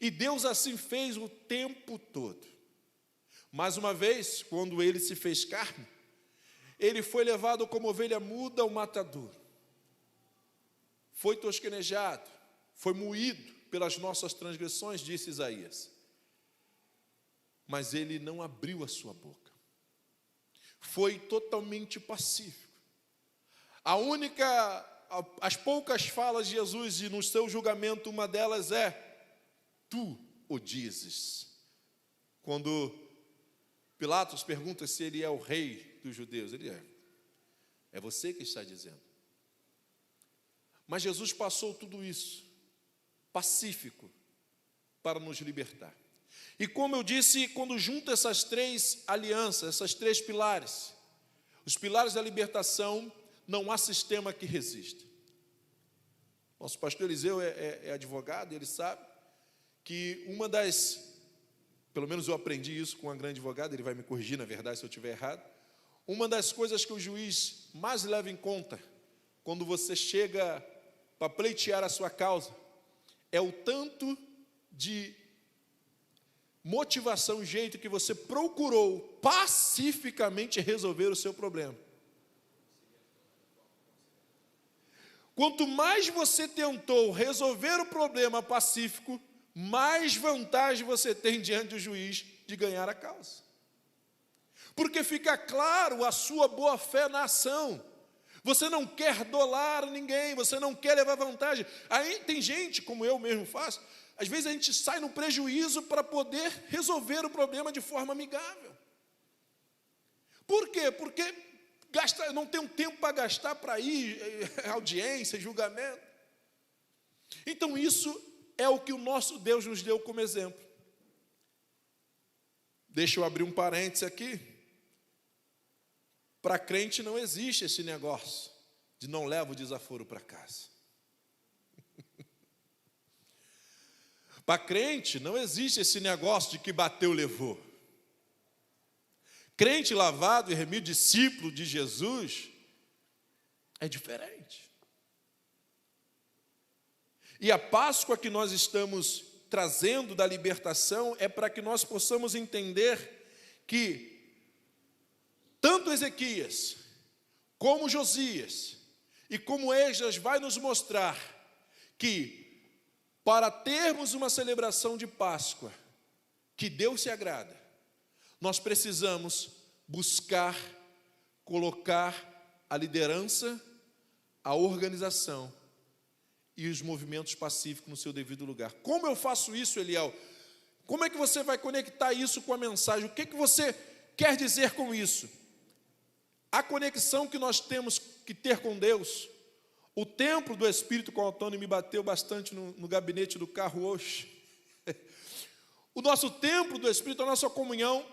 A: E Deus assim fez o tempo todo. Mais uma vez, quando ele se fez carne, ele foi levado como ovelha muda ao matadouro. Foi tosquenejado, foi moído pelas nossas transgressões, disse Isaías. Mas ele não abriu a sua boca. Foi totalmente pacífico. As poucas falas de Jesus e no seu julgamento, uma delas é: tu o dizes. Quando Pilatos pergunta se ele é o rei dos judeus, ele é. É você que está dizendo. Mas Jesus passou tudo isso, pacífico, para nos libertar. E como eu disse, quando junta essas três alianças, essas três pilares, os pilares da libertação, não há sistema que resista. Nosso pastor Eliseu é advogado, ele sabe que uma das, pelo menos eu aprendi isso com uma grande advogada, ele vai me corrigir, na verdade, se eu estiver errado, uma das coisas que o juiz mais leva em conta, quando você chega para pleitear a sua causa, é o tanto de motivação e jeito que você procurou pacificamente resolver o seu problema. Quanto mais você tentou resolver o problema pacífico, mais vantagem você tem diante do juiz de ganhar a causa. Porque fica claro a sua boa-fé na ação. Você não quer dolar ninguém, você não quer levar vantagem. Aí tem gente, como eu mesmo faço, às vezes a gente sai no prejuízo para poder resolver o problema de forma amigável. Por quê? Porque não tem um tempo para gastar para ir, audiência, julgamento. Então isso é o que o nosso Deus nos deu como exemplo. Deixa eu abrir um parêntese aqui, para crente não existe esse negócio de não leva o desaforo para casa. Para crente não existe esse negócio de que bateu, levou. Crente lavado e remido, discípulo de Jesus, é diferente. E a Páscoa que nós estamos trazendo da libertação é para que nós possamos entender que tanto Ezequias, como Josias e como Esdras vai nos mostrar que para termos uma celebração de Páscoa que Deus se agrada, nós precisamos buscar, colocar a liderança, a organização e os movimentos pacíficos no seu devido lugar. Como eu faço isso, Eliel? Como é que você vai conectar isso com a mensagem? O que você quer dizer com isso? A conexão que nós temos que ter com Deus. O templo do Espírito, com o Antônio me bateu bastante no gabinete do carro hoje. O nosso templo do Espírito, a nossa comunhão.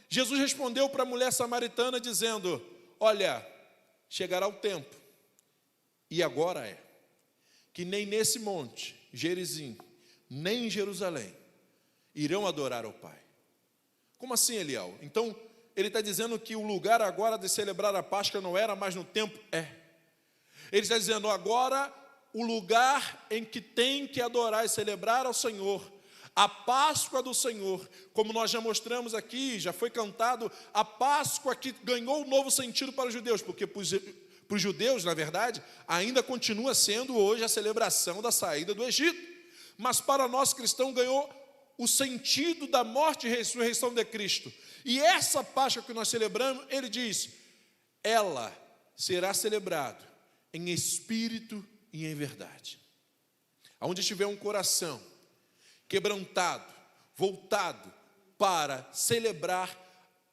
A: Jesus respondeu para a mulher samaritana dizendo: olha, chegará o tempo, e agora é, que nem nesse monte, Gerizim, nem em Jerusalém, irão adorar ao Pai. Como assim, Eliel? Então, ele está dizendo que o lugar agora de celebrar a Páscoa não era mais no templo? É. Ele está dizendo agora o lugar em que tem que adorar e celebrar ao Senhor, a Páscoa do Senhor, como nós já mostramos aqui, já foi cantado, a Páscoa que ganhou um novo sentido para os judeus, porque para os judeus, na verdade, ainda continua sendo hoje a celebração da saída do Egito, mas para nós cristãos ganhou o sentido da morte e ressurreição de Cristo. E essa Páscoa que nós celebramos, ele diz, ela será celebrada em espírito e em verdade. Onde tiver um coração quebrantado, voltado para celebrar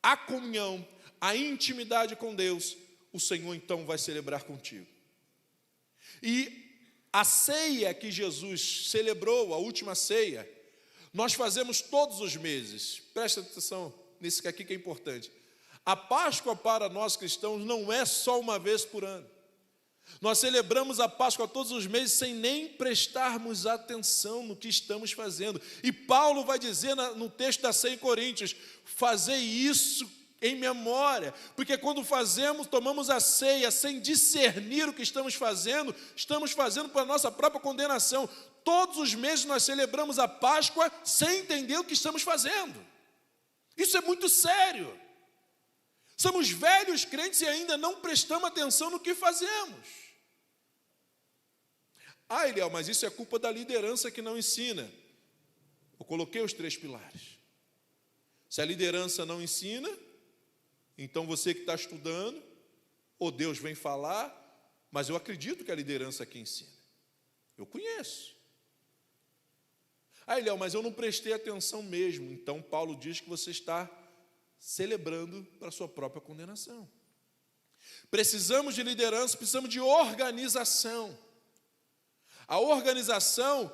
A: a comunhão, a intimidade com Deus, o Senhor então vai celebrar contigo. E a ceia que Jesus celebrou, a última ceia, nós fazemos todos os meses. Presta atenção nesse aqui que é importante. A Páscoa para nós cristãos não é só uma vez por ano. Nós celebramos a Páscoa todos os meses sem nem prestarmos atenção no que estamos fazendo. E Paulo vai dizer no texto da ceia em Coríntios, fazei isso em memória, porque quando tomamos a ceia sem discernir o que estamos fazendo para a nossa própria condenação. Todos os meses nós celebramos a Páscoa sem entender o que estamos fazendo. Isso é muito sério. Somos velhos crentes e ainda não prestamos atenção no que fazemos. Ah, Eliel, mas isso é culpa da liderança que não ensina. Eu coloquei os 3 pilares. Se a liderança não ensina, então você que está estudando, ou Deus vem falar, mas eu acredito que a liderança aqui ensina. Eu conheço. Ah, Eliel, mas eu não prestei atenção mesmo. Então Paulo diz que você está celebrando para a sua própria condenação. Precisamos de liderança, precisamos de organização. A organização,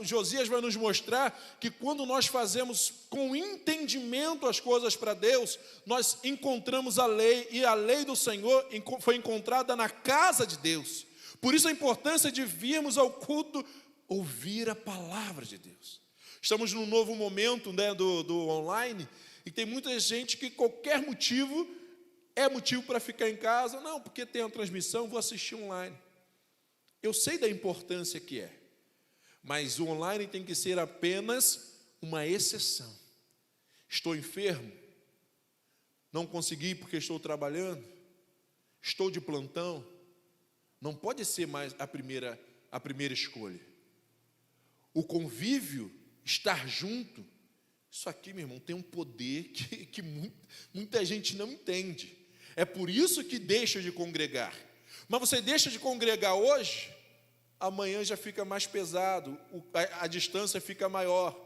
A: Josias vai nos mostrar que quando nós fazemos com entendimento as coisas para Deus, nós encontramos a lei, e a lei do Senhor foi encontrada na casa de Deus. Por isso a importância de virmos ao culto, ouvir a palavra de Deus. Estamos num novo momento, né, do online, e tem muita gente que qualquer motivo é motivo para ficar em casa. Não, porque tem a transmissão, vou assistir online. Eu sei da importância que é, mas o online tem que ser apenas uma exceção. Estou enfermo, não consegui porque estou trabalhando, estou de plantão, não pode ser mais a primeira escolha. O convívio, estar junto, isso aqui, meu irmão, tem um poder que muita gente não entende. É por isso que deixa de congregar. Mas você deixa de congregar hoje, amanhã já fica mais pesado, a distância fica maior,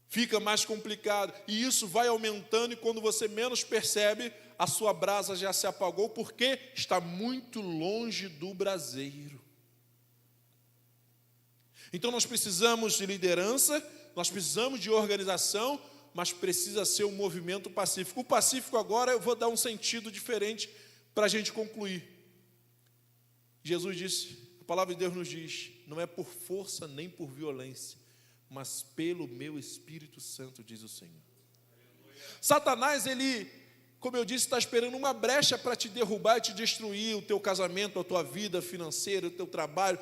A: fica mais complicado, e isso vai aumentando, e quando você menos percebe, a sua brasa já se apagou, porque está muito longe do braseiro. Então nós precisamos de liderança, nós precisamos de organização, mas precisa ser um movimento pacífico. O pacífico agora eu vou dar um sentido diferente para a gente concluir. Jesus disse, a palavra de Deus nos diz, não é por força nem por violência, mas pelo meu Espírito Santo, diz o Senhor. Satanás, ele, como eu disse, está esperando uma brecha para te derrubar e te destruir, o teu casamento, a tua vida financeira, o teu trabalho.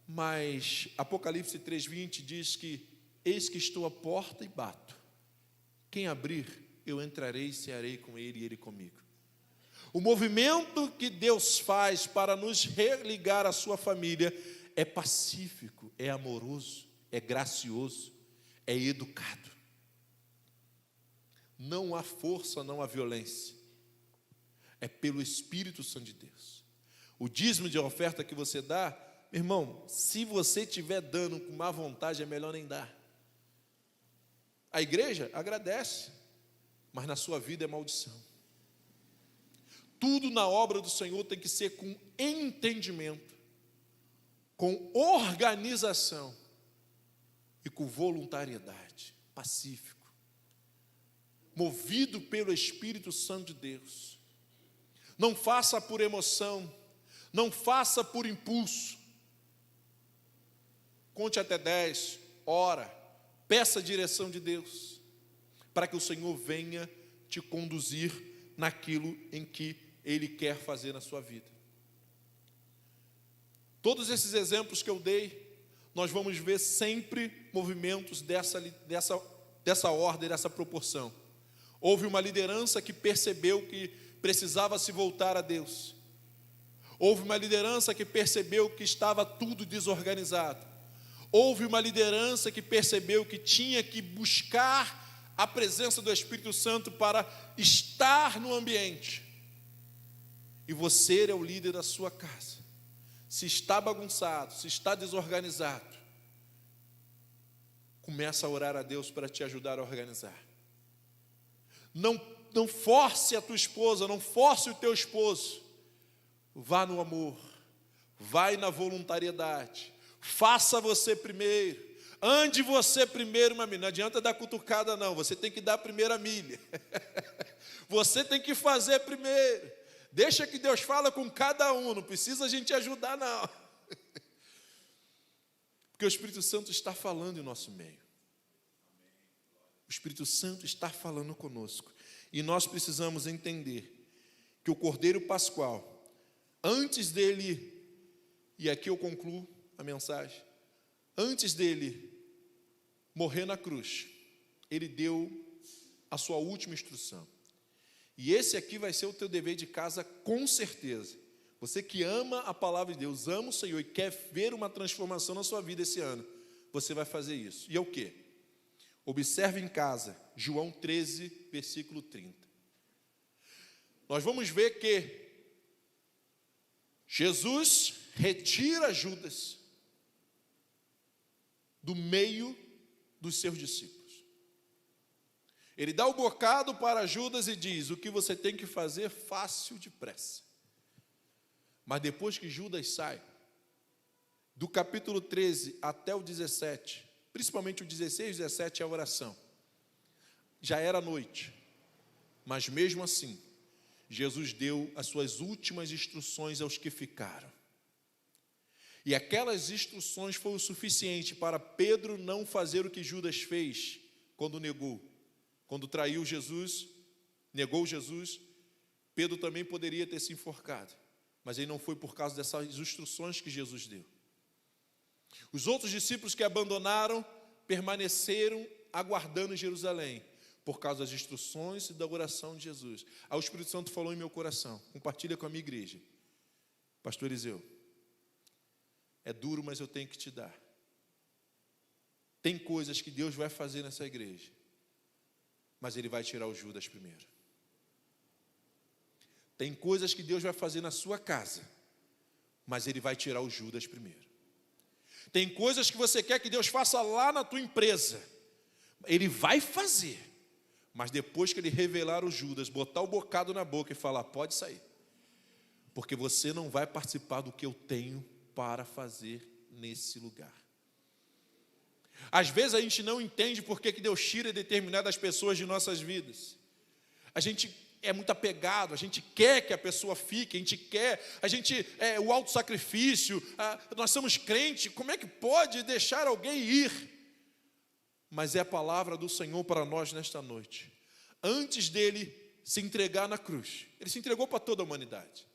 A: Mas Apocalipse 3:20 diz que, eis que estou à porta e bato. Quem abrir, eu entrarei e cearei com ele e ele comigo. O movimento que Deus faz para nos religar à sua família é pacífico, é amoroso, é gracioso, é educado. Não há força, não há violência. É pelo Espírito Santo de Deus. O dízimo de oferta que você dá, meu irmão, se você estiver dando com má vontade, é melhor nem dar. A igreja agradece, mas na sua vida é maldição. Tudo na obra do Senhor tem que ser com entendimento, com organização e com voluntariedade, pacífico, movido pelo Espírito Santo de Deus. Não faça por emoção, não faça por impulso. Conte até 10, ora, peça a direção de Deus, para que o Senhor venha te conduzir naquilo em que Ele quer fazer na sua vida. Todos esses exemplos que eu dei, nós vamos ver sempre movimentos dessa ordem, dessa proporção. Houve uma liderança que percebeu que precisava se voltar a Deus. Houve uma liderança que percebeu que estava tudo desorganizado. Houve uma liderança que percebeu que tinha que buscar a presença do Espírito Santo para estar no ambiente. E você é o líder da sua casa. Se está bagunçado, se está desorganizado, começa a orar a Deus para te ajudar a organizar. Não force a tua esposa, não force o teu esposo. Vá no amor, vai na voluntariedade. Faça você primeiro, ande você primeiro uma milha. Não adianta dar cutucada não, você tem que dar a primeira milha. Você tem que fazer primeiro. Deixa que Deus fala com cada um, não precisa a gente ajudar não. Porque o Espírito Santo está falando em nosso meio. O Espírito Santo está falando conosco. E nós precisamos entender que o Cordeiro Pascual, antes dele, e aqui eu concluo a mensagem, antes dele morrer na cruz, ele deu a sua última instrução. E esse aqui vai ser o teu dever de casa com certeza. Você que ama a palavra de Deus, ama o Senhor e quer ver uma transformação na sua vida esse ano, você vai fazer isso. E é o quê? Observe em casa, João 13, versículo 30. Nós vamos ver que Jesus retira Judas do meio dos seus discípulos. Ele dá o bocado para Judas e diz, o que você tem que fazer, fácil depressa. Mas depois que Judas sai, do capítulo 13 até o 17, principalmente o 16 e 17 é a oração. Já era noite, mas mesmo assim, Jesus deu as suas últimas instruções aos que ficaram. E aquelas instruções foram o suficiente para Pedro não fazer o que Judas fez quando negou. Quando traiu Jesus, negou Jesus, Pedro também poderia ter se enforcado. Mas ele não foi por causa dessas instruções que Jesus deu. Os outros discípulos que abandonaram, permaneceram aguardando em Jerusalém, por causa das instruções e da oração de Jesus. Aí o Espírito Santo falou em meu coração, compartilha com a minha igreja. Pastor Eliseu, é duro, mas eu tenho que te dar. Tem coisas que Deus vai fazer nessa igreja, mas Ele vai tirar o Judas primeiro. Tem coisas que Deus vai fazer na sua casa, mas Ele vai tirar o Judas primeiro. Tem coisas que você quer que Deus faça lá na tua empresa, Ele vai fazer, mas depois que Ele revelar o Judas, botar o bocado na boca e falar, pode sair, porque você não vai participar do que eu tenho para fazer nesse lugar. Às vezes a gente não entende por que Deus tira determinadas pessoas de nossas vidas. A gente é muito apegado, a gente quer que a pessoa fique, o autossacrifício, nós somos crentes, como é que pode deixar alguém ir? Mas é a palavra do Senhor para nós nesta noite. Antes dele se entregar na cruz, ele se entregou para toda a humanidade.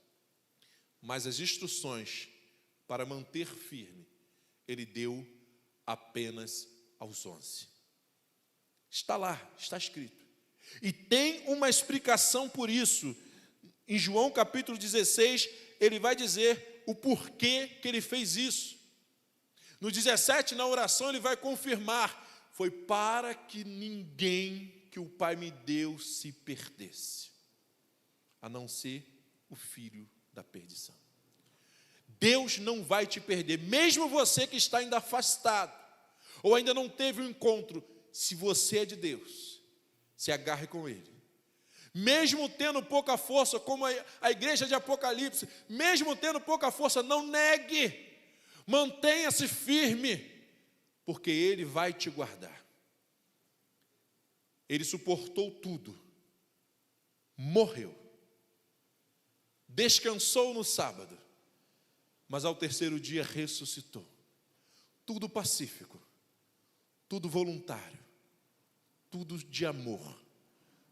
A: Mas as instruções para manter firme, ele deu apenas aos 11. Está lá, está escrito. E tem uma explicação por isso. Em João capítulo 16, ele vai dizer o porquê que ele fez isso. No 17, na oração, ele vai confirmar: foi para que ninguém que o Pai me deu se perdesse, a não ser o filho da perdição. Deus não vai te perder, mesmo você que está ainda afastado, ou ainda não teve um encontro. Se você é de Deus, se agarre com Ele. Mesmo tendo pouca força, como a igreja de Apocalipse, mesmo tendo pouca força, não negue, mantenha-se firme, porque Ele vai te guardar. Ele suportou tudo, morreu, descansou no sábado, mas ao terceiro dia ressuscitou. Tudo pacífico, tudo voluntário, tudo de amor,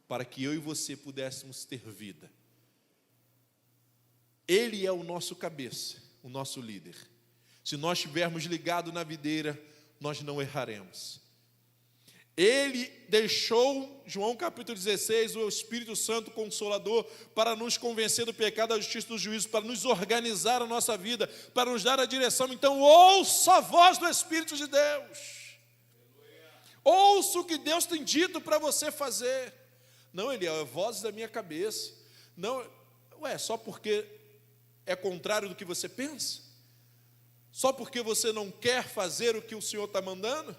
A: para que eu e você pudéssemos ter vida. Ele é o nosso cabeça, o nosso líder. Se nós estivermos ligados na videira, nós não erraremos. Ele deixou, João capítulo 16, o Espírito Santo Consolador, para nos convencer do pecado, da justiça e do juízo, para nos organizar a nossa vida, para nos dar a direção. Então ouça a voz do Espírito de Deus. Ouça o que Deus tem dito para você fazer. Não, Eliel, é vozes da minha cabeça. Não, só porque é contrário do que você pensa? Só porque você não quer fazer o que o Senhor está mandando?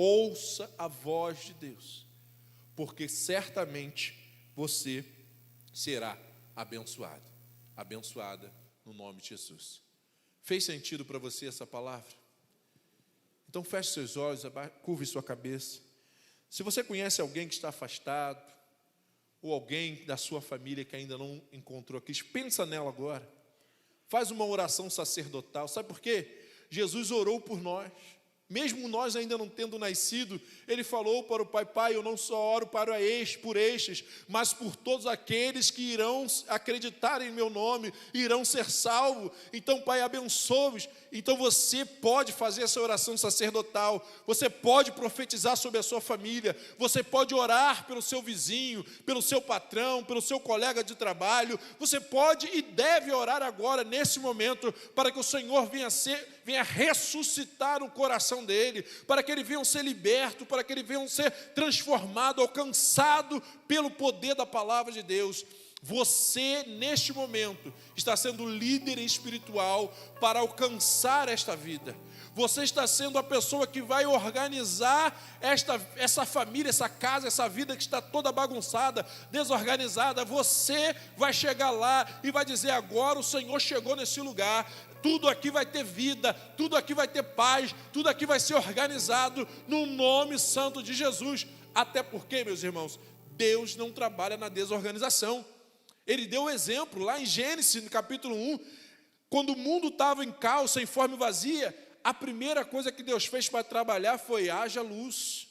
A: Ouça a voz de Deus, porque certamente você será abençoado, abençoada no nome de Jesus. Fez sentido para você essa palavra? Então feche seus olhos, curve sua cabeça. Se você conhece alguém que está afastado, ou alguém da sua família que ainda não encontrou Cristo, pensa nela agora. Faz uma oração sacerdotal. Sabe por quê? Jesus orou por nós. Mesmo nós ainda não tendo nascido, Ele falou para o Pai: Pai, eu não só oro por estes, mas por todos aqueles que irão acreditar em meu nome, irão ser salvos. Então, Pai, abençoe-os. Então você pode fazer essa oração sacerdotal, você pode profetizar sobre a sua família, você pode orar pelo seu vizinho, pelo seu patrão, pelo seu colega de trabalho. Você pode e deve orar agora, nesse momento, para que o Senhor venha ressuscitar o coração dele, para que ele venha ser liberto, para que ele venha ser transformado, alcançado pelo poder da palavra de Deus. Você, neste momento, está sendo líder espiritual para alcançar esta vida. Você está sendo a pessoa que vai organizar essa família, essa casa, essa vida que está toda bagunçada, desorganizada. Você vai chegar lá e vai dizer: agora o Senhor chegou nesse lugar. Tudo aqui vai ter vida, tudo aqui vai ter paz, tudo aqui vai ser organizado no nome santo de Jesus. Até porque, meus irmãos, Deus não trabalha na desorganização. Ele deu o exemplo lá em Gênesis, no capítulo 1, quando o mundo estava em caos, sem forma e vazia, a primeira coisa que Deus fez para trabalhar foi: haja luz.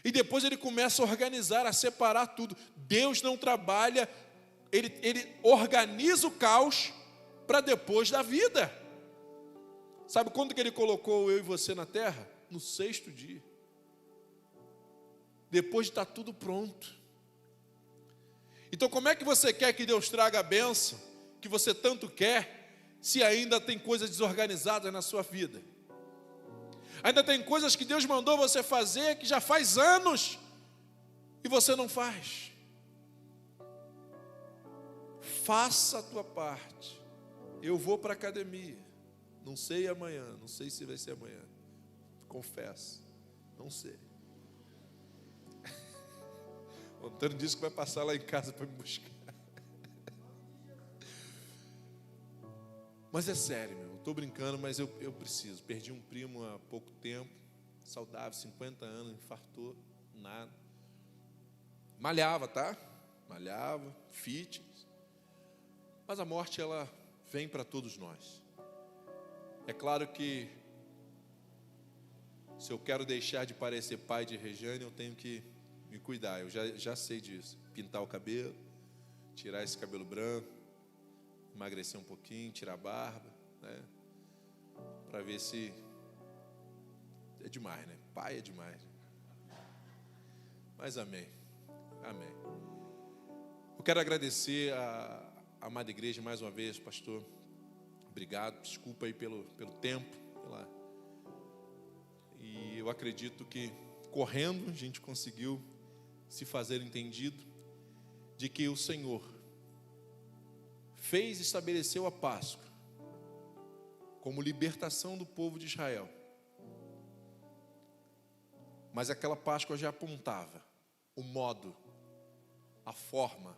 A: E depois ele começa a organizar, a separar tudo. Deus não trabalha, ele organiza o caos para depois da vida. Sabe quando que ele colocou eu e você na terra? No 6º dia. Depois de estar tudo pronto. Então como é que você quer que Deus traga a bênção que você tanto quer, se ainda tem coisas desorganizadas na sua vida? Ainda tem coisas que Deus mandou você fazer que já faz anos e você não faz. Faça a tua parte. Eu vou para a academia, não sei amanhã, não sei se vai ser amanhã, confesso, não sei. O Antônio disse que vai passar lá em casa para me buscar. Mas é sério, meu, eu tô brincando, mas eu preciso. Perdi um primo há pouco tempo, saudável, 50 anos, infartou, nada. Malhava, tá? Malhava, fitness. Mas a morte, ela vem para todos nós. É claro que se eu quero deixar de parecer pai de Regiane, eu tenho que me cuidar. Eu já sei disso. Pintar o cabelo, tirar esse cabelo branco, emagrecer um pouquinho, tirar a barba, né? Para ver se... É demais, né? Pai é demais. Mas amém. Amém. Eu quero agradecer a amada igreja mais uma vez, pastor. Obrigado. Desculpa aí pelo tempo. E eu acredito que, correndo, a gente conseguiu se fazer entendido de que o Senhor fez e estabeleceu a Páscoa como libertação do povo de Israel. Mas aquela Páscoa já apontava o modo, a forma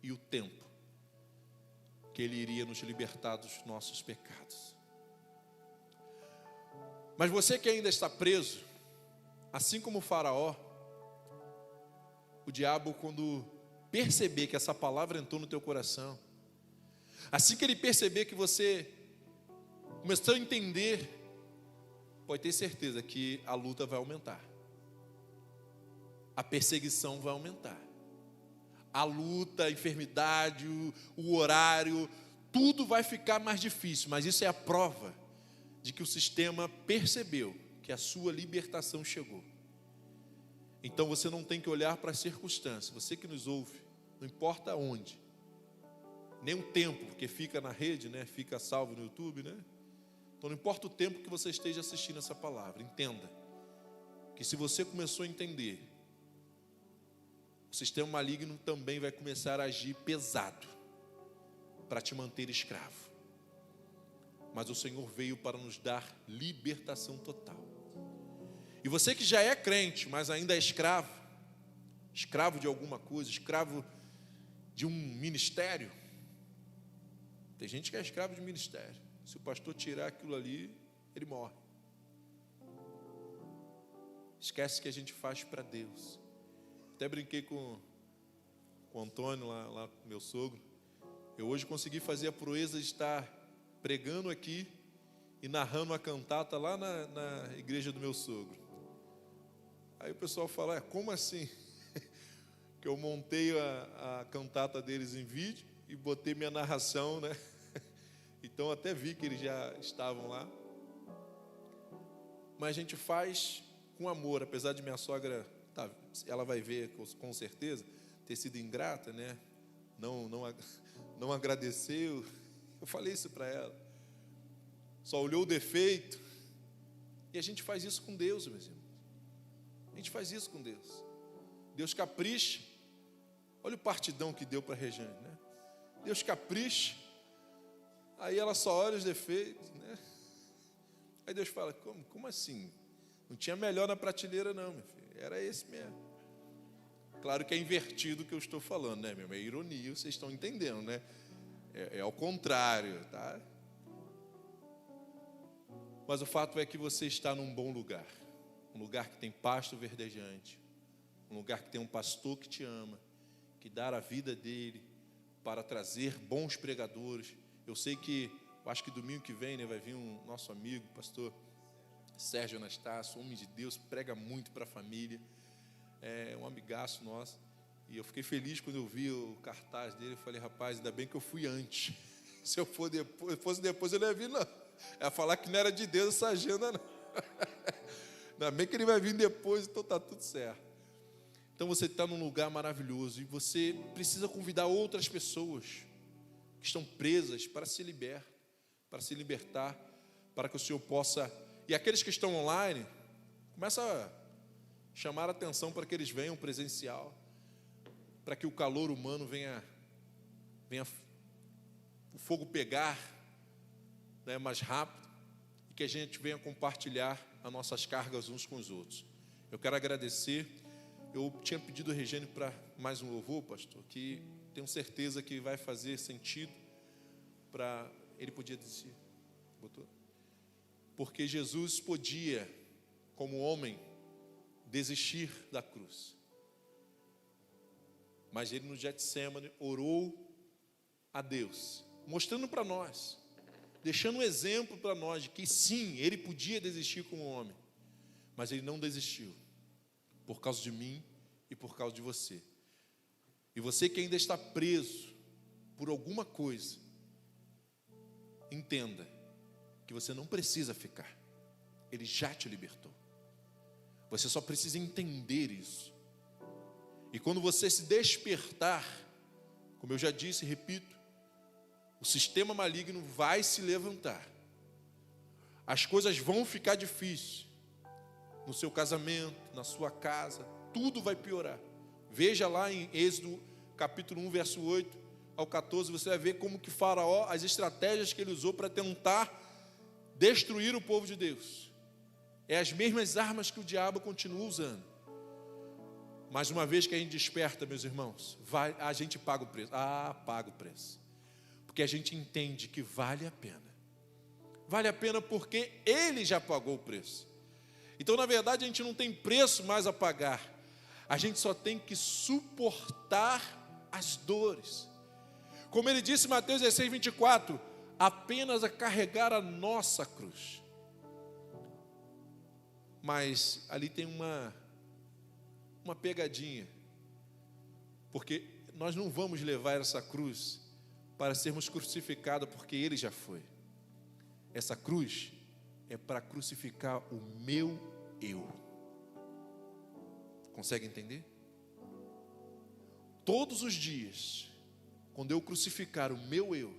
A: e o tempo que Ele iria nos libertar dos nossos pecados. Mas você que ainda está preso, assim como o Faraó, o diabo, quando perceber que essa palavra entrou no teu coração, assim que ele perceber que você começou a entender, pode ter certeza que a luta vai aumentar. A perseguição vai aumentar. A luta, a enfermidade, o horário, tudo vai ficar mais difícil. Mas isso é a prova de que o sistema percebeu que a sua libertação chegou. Então você não tem que olhar para as circunstâncias. Você que nos ouve, não importa onde, nem o tempo, porque fica na rede, né? Fica salvo no YouTube, né? Então não importa o tempo que você esteja assistindo essa palavra, entenda que se você começou a entender, o sistema maligno também vai começar a agir pesado para te manter escravo. Mas o Senhor veio para nos dar libertação total. E você que já é crente, mas ainda é escravo, escravo de alguma coisa, escravo de um ministério. Tem gente que é escravo de ministério. Se o pastor tirar aquilo ali, ele morre. Esquece que a gente faz para Deus. Até brinquei com o Antônio, lá com meu sogro. Eu hoje consegui fazer a proeza de estar pregando aqui e narrando uma cantata lá na igreja do meu sogro. Aí o pessoal fala, como assim? Que eu montei a cantata deles em vídeo e botei minha narração, né? Então até vi que eles já estavam lá. Mas a gente faz com amor, apesar de minha sogra, ela vai ver com certeza, ter sido ingrata, né? Não agradeceu. Eu falei isso para ela. Só olhou o defeito. E a gente faz isso com Deus, meus irmãos. A gente faz isso com Deus. Deus capricha. Olha o partidão que deu para a Regiane, né? Deus capricha. Aí ela só olha os defeitos, né? Aí Deus fala, como assim? Não tinha melhor na prateleira não, meu filho. Era esse mesmo. Claro que é invertido o que eu estou falando, né, meu irmão? É ironia, vocês estão entendendo, né? É ao contrário, tá? Mas o fato é que você está num bom lugar. Um lugar que tem pasto verdejante. Um lugar que tem um pastor que te ama, que dá a vida dele para trazer bons pregadores. Eu sei que, eu acho que domingo que vem, né, vai vir um nosso amigo, pastor Sérgio Anastácio, homem de Deus, prega muito para a família. É um amigaço nosso. E eu fiquei feliz quando eu vi o cartaz dele. Eu falei, rapaz, ainda bem que eu fui antes. Se eu fosse depois, eu não ia vir, não. É falar que não era de Deus essa agenda, não. Ainda bem que ele vai vir depois, então está tudo certo. Então você está num lugar maravilhoso e você precisa convidar outras pessoas que estão presas para se libertar, para que o Senhor possa... E aqueles que estão online, começa a chamar a atenção para que eles venham presencial, para que o calor humano venha o fogo pegar, né, mais rápido, e que a gente venha compartilhar as nossas cargas uns com os outros. Eu quero agradecer. Eu tinha pedido a Regiane para mais um louvor, pastor, que tenho certeza que vai fazer sentido para ele podia desistir. Botou? Porque Jesus podia, como homem, desistir da cruz. Mas ele no Getsemane orou a Deus, mostrando para nós, deixando um exemplo para nós de que sim, ele podia desistir como homem, mas ele não desistiu, por causa de mim e por causa de você. E você que ainda está preso por alguma coisa, entenda que você não precisa ficar, ele já te libertou. Você só precisa entender isso. E quando você se despertar, como eu já disse e repito, o sistema maligno vai se levantar. As coisas vão ficar difíceis. No seu casamento, na sua casa, tudo vai piorar. Veja lá em Êxodo capítulo 1, verso 8 ao 14, você vai ver como que Faraó, as estratégias que ele usou para tentar destruir o povo de Deus. É as mesmas armas que o diabo continua usando. Mas uma vez que a gente desperta, meus irmãos, a gente paga o preço. Paga o preço. Porque a gente entende que vale a pena. Vale a pena porque ele já pagou o preço. Então, na verdade, a gente não tem preço mais a pagar. A gente só tem que suportar as dores. Como ele disse em Mateus 16, 24, apenas a carregar a nossa cruz. Mas ali tem uma pegadinha, porque nós não vamos levar essa cruz para sermos crucificados, porque ele já foi. Essa cruz é para crucificar o meu eu. Consegue entender? Todos os dias, quando eu crucificar o meu eu,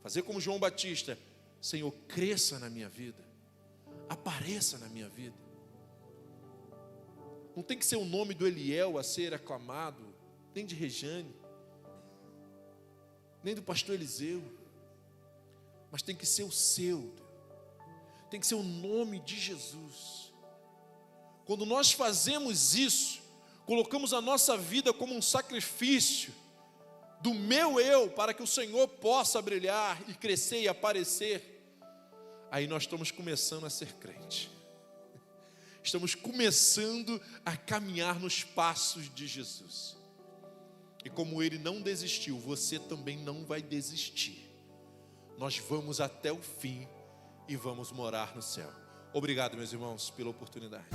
A: fazer como João Batista, Senhor, cresça na minha vida, apareça na minha vida. Não tem que ser o nome do Eliel a ser aclamado, nem de Rejane, nem do pastor Eliseu, mas tem que ser o seu, tem que ser o nome de Jesus. Quando nós fazemos isso, colocamos a nossa vida como um sacrifício do meu eu, para que o Senhor possa brilhar e crescer e aparecer, aí nós estamos começando a ser crente. Estamos começando a caminhar nos passos de Jesus. E como ele não desistiu, você também não vai desistir. Nós vamos até o fim e vamos morar no céu. Obrigado, meus irmãos, pela oportunidade.